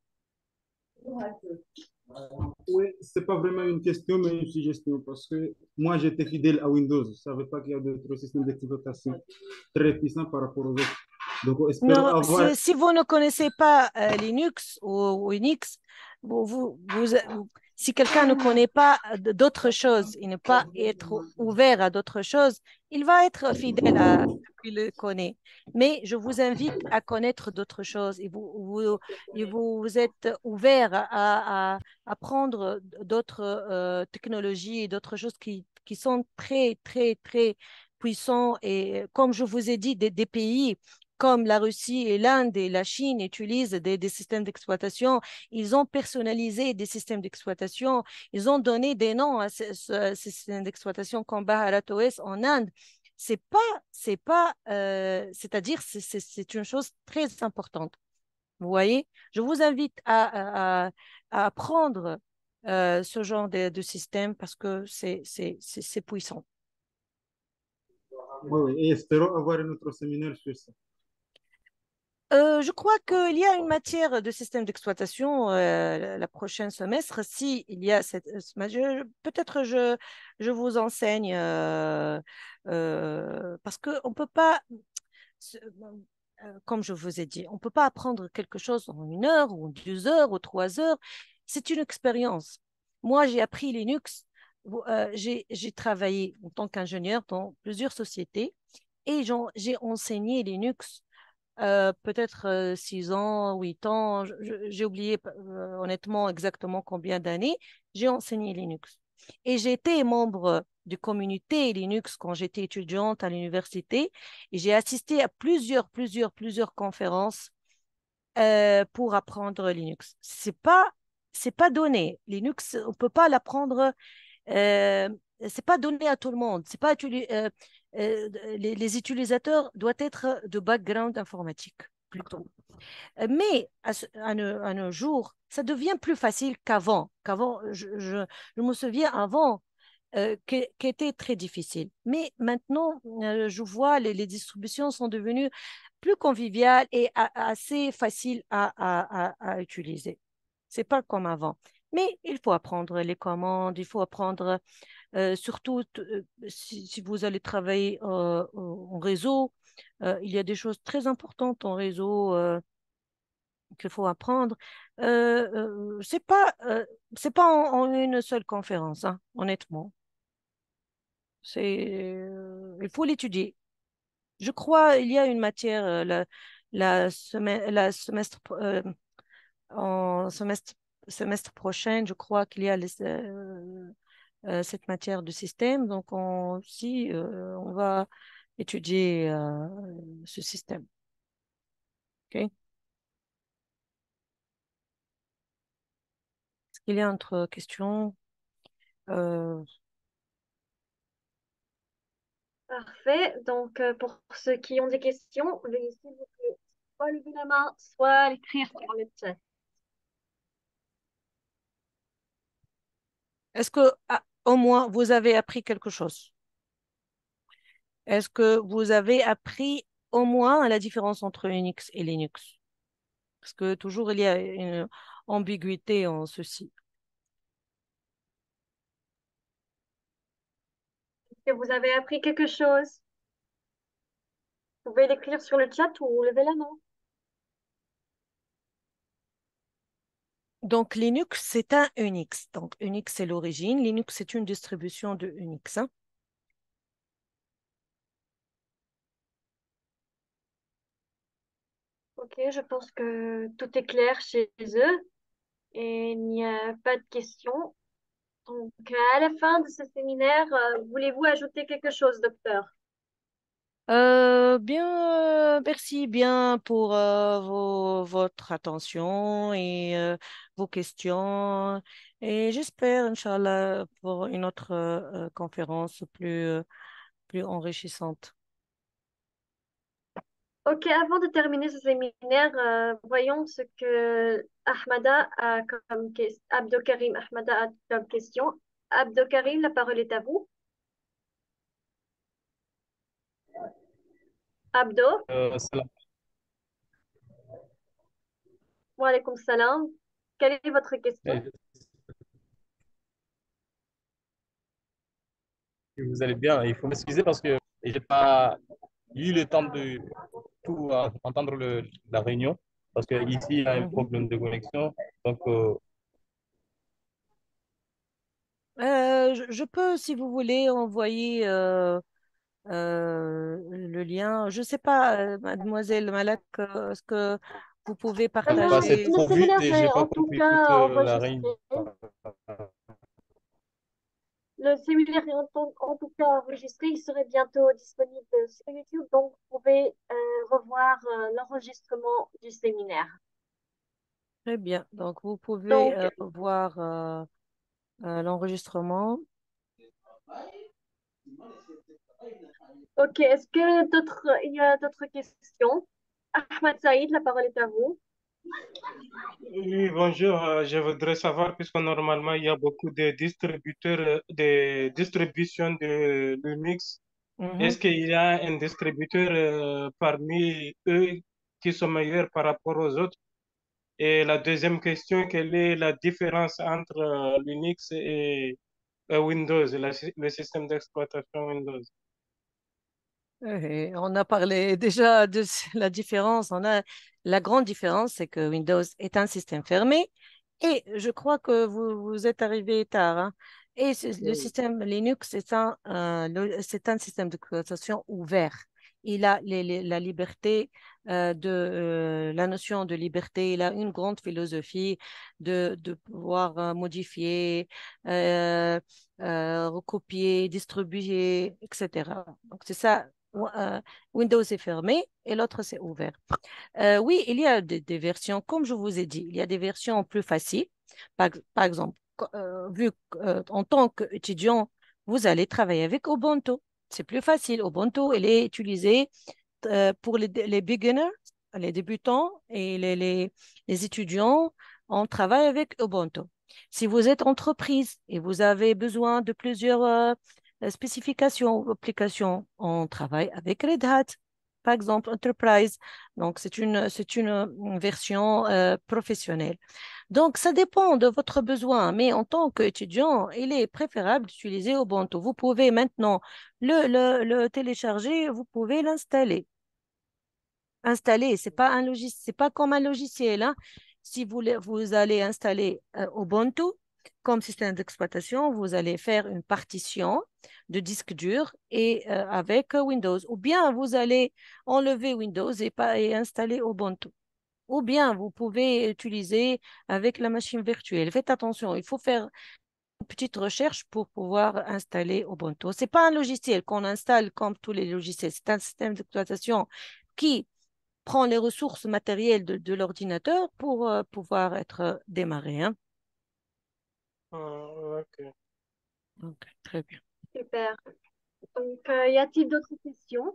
Oui, c'est pas vraiment une question, mais une suggestion, parce que moi, j'étais fidèle à Windows. Je ne savais pas qu'il y a d'autres systèmes d'exploitation très puissants par rapport aux autres. Donc, espérons Non, avoir... si vous ne connaissez pas Linux ou Unix, vous, vous, vous- si quelqu'un ne connaît pas d'autres choses, il ne pas être ouvert à d'autres choses, il va être fidèle à ce qu'il connaît. Mais je vous invite à connaître d'autres choses et vous êtes ouvert à apprendre d'autres technologies et d'autres choses qui sont très, très, très puissants. Et comme je vous ai dit, des pays comme la Russie et l'Inde et la Chine utilisent des systèmes d'exploitation, ils ont personnalisé des systèmes d'exploitation, ils ont donné des noms à ces systèmes d'exploitation comme Bharat OS en Inde. C'est-à-dire, c'est une chose très importante. Vous voyez, je vous invite à apprendre ce genre de système parce que c'est puissant. Oui, oui, et espérons avoir un autre séminaire sur ça. Je crois qu'il y a une matière de système d'exploitation la prochaine semestre. Si il y a peut-être je vous enseigne parce qu'on ne peut pas, comme je vous ai dit, on ne peut pas apprendre quelque chose en 1 heure ou 2 heures ou 3 heures. C'est une expérience. Moi, j'ai appris Linux. J'ai travaillé en tant qu'ingénieur dans plusieurs sociétés et j'ai enseigné Linux peut-être 6 ans, 8 ans, j'ai oublié honnêtement exactement combien d'années, j'ai enseigné Linux. Et j'étais membre de communauté Linux quand j'étais étudiante à l'université et j'ai assisté à plusieurs conférences pour apprendre Linux. C'est pas donné. Linux, on peut pas l'apprendre euh, c'est pas donné à tout le monde. C'est pas les utilisateurs doivent être de background informatique plutôt. Mais à nos jours, ça devient plus facile qu'avant. Je me souviens avant qui était très difficile. Mais maintenant, je vois les distributions sont devenues plus conviviales et assez faciles à utiliser. C'est pas comme avant. Mais il faut apprendre les commandes, il faut apprendre surtout si vous allez travailler en réseau, il y a des choses très importantes en réseau qu'il faut apprendre. C'est pas en une seule conférence, hein, honnêtement. Il faut l'étudier. Je crois il y a une matière la en semestre prochain, je crois qu'il y a cette matière de système. Donc, si on va étudier ce système. OK? Est-ce qu'il y a une autre question? Euh, Parfait. Donc, pour ceux qui ont des questions, veuillez s'il vous plaît soit lever la main, soit l'écrire sur le chat. Est-ce que au moins vous avez appris quelque chose? Est-ce que vous avez appris au moins la différence entre Unix et Linux? Parce que toujours il y a une ambiguïté en ceci. Est-ce que vous avez appris quelque chose? Vous pouvez l'écrire sur le chat ou lever la main. Donc Linux, c'est un Unix. Donc Unix, c'est l'origine. Linux, c'est une distribution de Unix, hein. Ok, je pense que tout est clair chez eux et il n'y a pas de questions. Donc, à la fin de ce séminaire, voulez-vous ajouter quelque chose, docteur? Merci bien pour votre attention et vos questions. Et j'espère, Inch'Allah, pour une autre conférence plus enrichissante. Ok, avant de terminer ce séminaire, voyons ce que Abdokarim Ahmada a comme question. Abdokarim, la parole est à vous. Abdo, Salam. wa alaykoum salam. Quelle est votre question? Et vous allez bien. Il faut m'excuser parce que j'ai pas eu le temps de tout entendre la réunion parce que ici il y a un Mhm. problème de connexion. Donc, Je peux, si vous voulez, envoyer le lien. Je ne sais pas, Mademoiselle Malak, est-ce que vous pouvez j'ai pas assez partager? Le trop vu séminaire et j'ai est pas en tout compris toute cas la enregistré. réunion. Le séminaire est en tout cas enregistré. Il serait bientôt disponible sur YouTube, donc vous pouvez revoir l'enregistrement du séminaire. Très bien. Donc, vous pouvez Donc, voir l'enregistrement. ok, il y a d'autres questions? Ahmed Saïd, la parole est à vous. Oui, bonjour. Je voudrais savoir, puisque normalement il y a beaucoup de distributeurs, de distribution de Linux, Mhm. est-ce qu'il y a un distributeur parmi eux qui sont meilleurs par rapport aux autres? Et la deuxième question, quelle est la différence entre Linux et Windows, le système d'exploitation Windows? On a parlé déjà de la différence. La grande différence, c'est que Windows est un système fermé et je crois que vous êtes arrivé tard, hein. Et le Oui. système Linux, c'est un système d'exploitation ouvert. Il a la liberté la notion de liberté. Il a une grande philosophie de pouvoir modifier, euh, recopier, distribuer, etc. Donc, c'est ça. Windows est fermé et l'autre c'est ouvert. Oui, il y a des versions, comme je vous ai dit, il y a des versions plus faciles. Par exemple, vu qu'en tant qu'étudiant, vous allez travailler avec Ubuntu. C'est plus facile. Ubuntu, elle est utilisée pour les beginners, les débutants et les étudiants. On travaille avec Ubuntu. Si vous êtes entreprise et vous avez besoin de plusieurs spécifications ou applications, on travaille avec Red Hat, par exemple, Enterprise. Donc, c'est une version professionnelle. Donc, ça dépend de votre besoin, mais en tant qu'étudiant, il est préférable d'utiliser Ubuntu. Vous pouvez maintenant le télécharger, vous pouvez l'installer. Installer, c'est pas comme un logiciel, hein. Si vous allez installer Ubuntu comme système d'exploitation, vous allez faire une partition de disque dur et avec Windows. Ou bien vous allez enlever Windows et installer Ubuntu. Ou bien vous pouvez utiliser avec la machine virtuelle. Faites attention, il faut faire une petite recherche pour pouvoir installer Ubuntu. C'est pas un logiciel qu'on installe comme tous les logiciels. C'est un système d'exploitation qui prend les ressources matérielles de l'ordinateur pour pouvoir être démarré, hein. Ah, ok. Ok, très bien. Super. Donc, y a-t-il d'autres questions?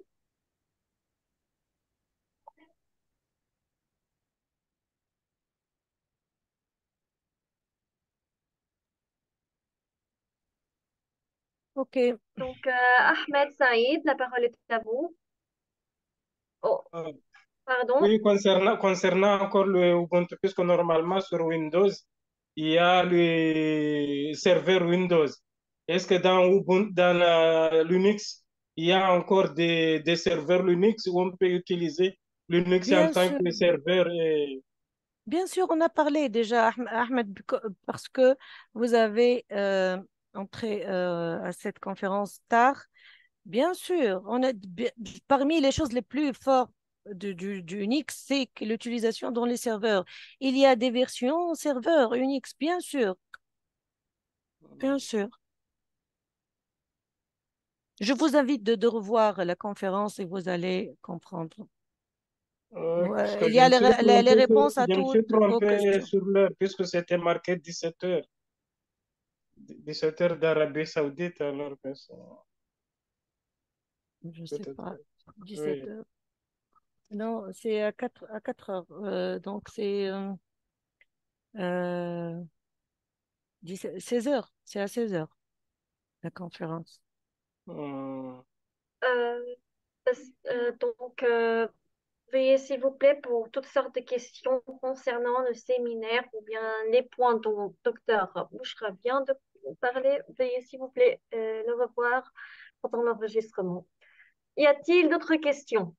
Ok. Donc, Ahmed Saïd, la parole est à vous. Oh, Euh, pardon. Oui, concernant encore le Ubuntu, puisque normalement sur Windows, il y a le serveur Windows. Est-ce que dans Ubuntu, dans Linux, il y a encore des serveurs Linux où on peut utiliser Linux en Bien tant sûr. que serveur et... Bien sûr, on a parlé déjà, Ahmed, parce que vous avez entré à cette conférence tard. Bien sûr, parmi les choses les plus fortes du Unix, c'est que l'utilisation dans les serveurs. Il y a des versions serveurs Unix, bien sûr, bien sûr. Je vous invite de revoir la conférence et vous allez comprendre. Parce que Il y a les réponses à je me suis toutes vos trompé questions. sur l'heure, puisque c'était marqué 17 heures. 17 heures d'Arabie Saoudite, alors que c'est Je ne sais peut-être... pas, 17 Oui. heures. Non, c'est à 4 heures. Donc, c'est euh, 16 heures. C'est à 16 heures, la conférence. Hmm. Euh, donc, veuillez s'il vous plaît pour toutes sortes de questions concernant le séminaire ou bien les points dont docteur Bouchra vient de parler. Veuillez s'il vous plaît le revoir pendant l'enregistrement. Y a-t-il d'autres questions?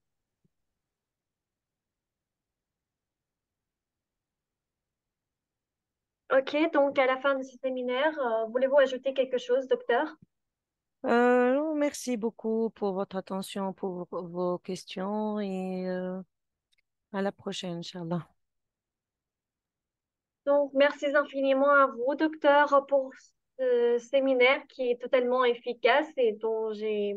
Ok, donc à la fin de ce séminaire, voulez-vous ajouter quelque chose, docteur? Non, merci beaucoup pour votre attention, pour vos questions et à la prochaine, Inch'Allah. Donc, merci infiniment à vous, docteur, pour ce séminaire qui est totalement efficace et dont j'ai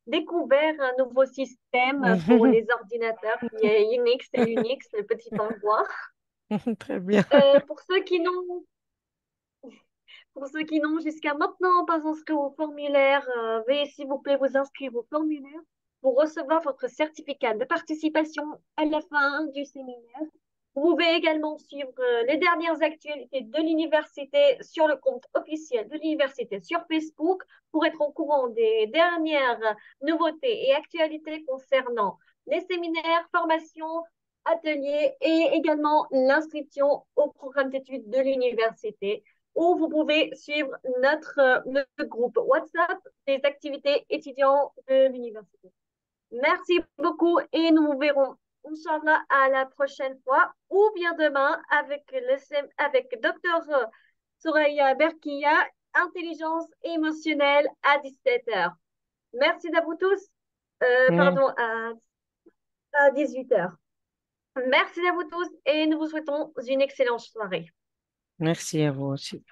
découvert un nouveau système pour les ordinateurs qui est Unix et Linux, le petit envoi. Très bien. Euh, pour ceux qui n'ont Pour ceux qui n'ont jusqu'à maintenant pas inscrit au formulaire, veuillez s'il vous plaît vous inscrire au formulaire pour recevoir votre certificat de participation à la fin du séminaire. Vous pouvez également suivre les dernières actualités de l'université sur le compte officiel de l'université sur Facebook pour être au courant des dernières nouveautés et actualités concernant les séminaires, formations, ateliers et également l'inscription au programme d'études de l'université où vous pouvez suivre le groupe WhatsApp des activités étudiants de l'université. Merci beaucoup et nous nous verrons, Inch'Allah, à la prochaine fois ou bien demain avec Dr. Soraya Berkia, intelligence émotionnelle à 17 heures. Merci à vous tous. Mm. Pardon, à 18 heures. Merci à vous tous et nous vous souhaitons une excellente soirée. Merci à vous aussi.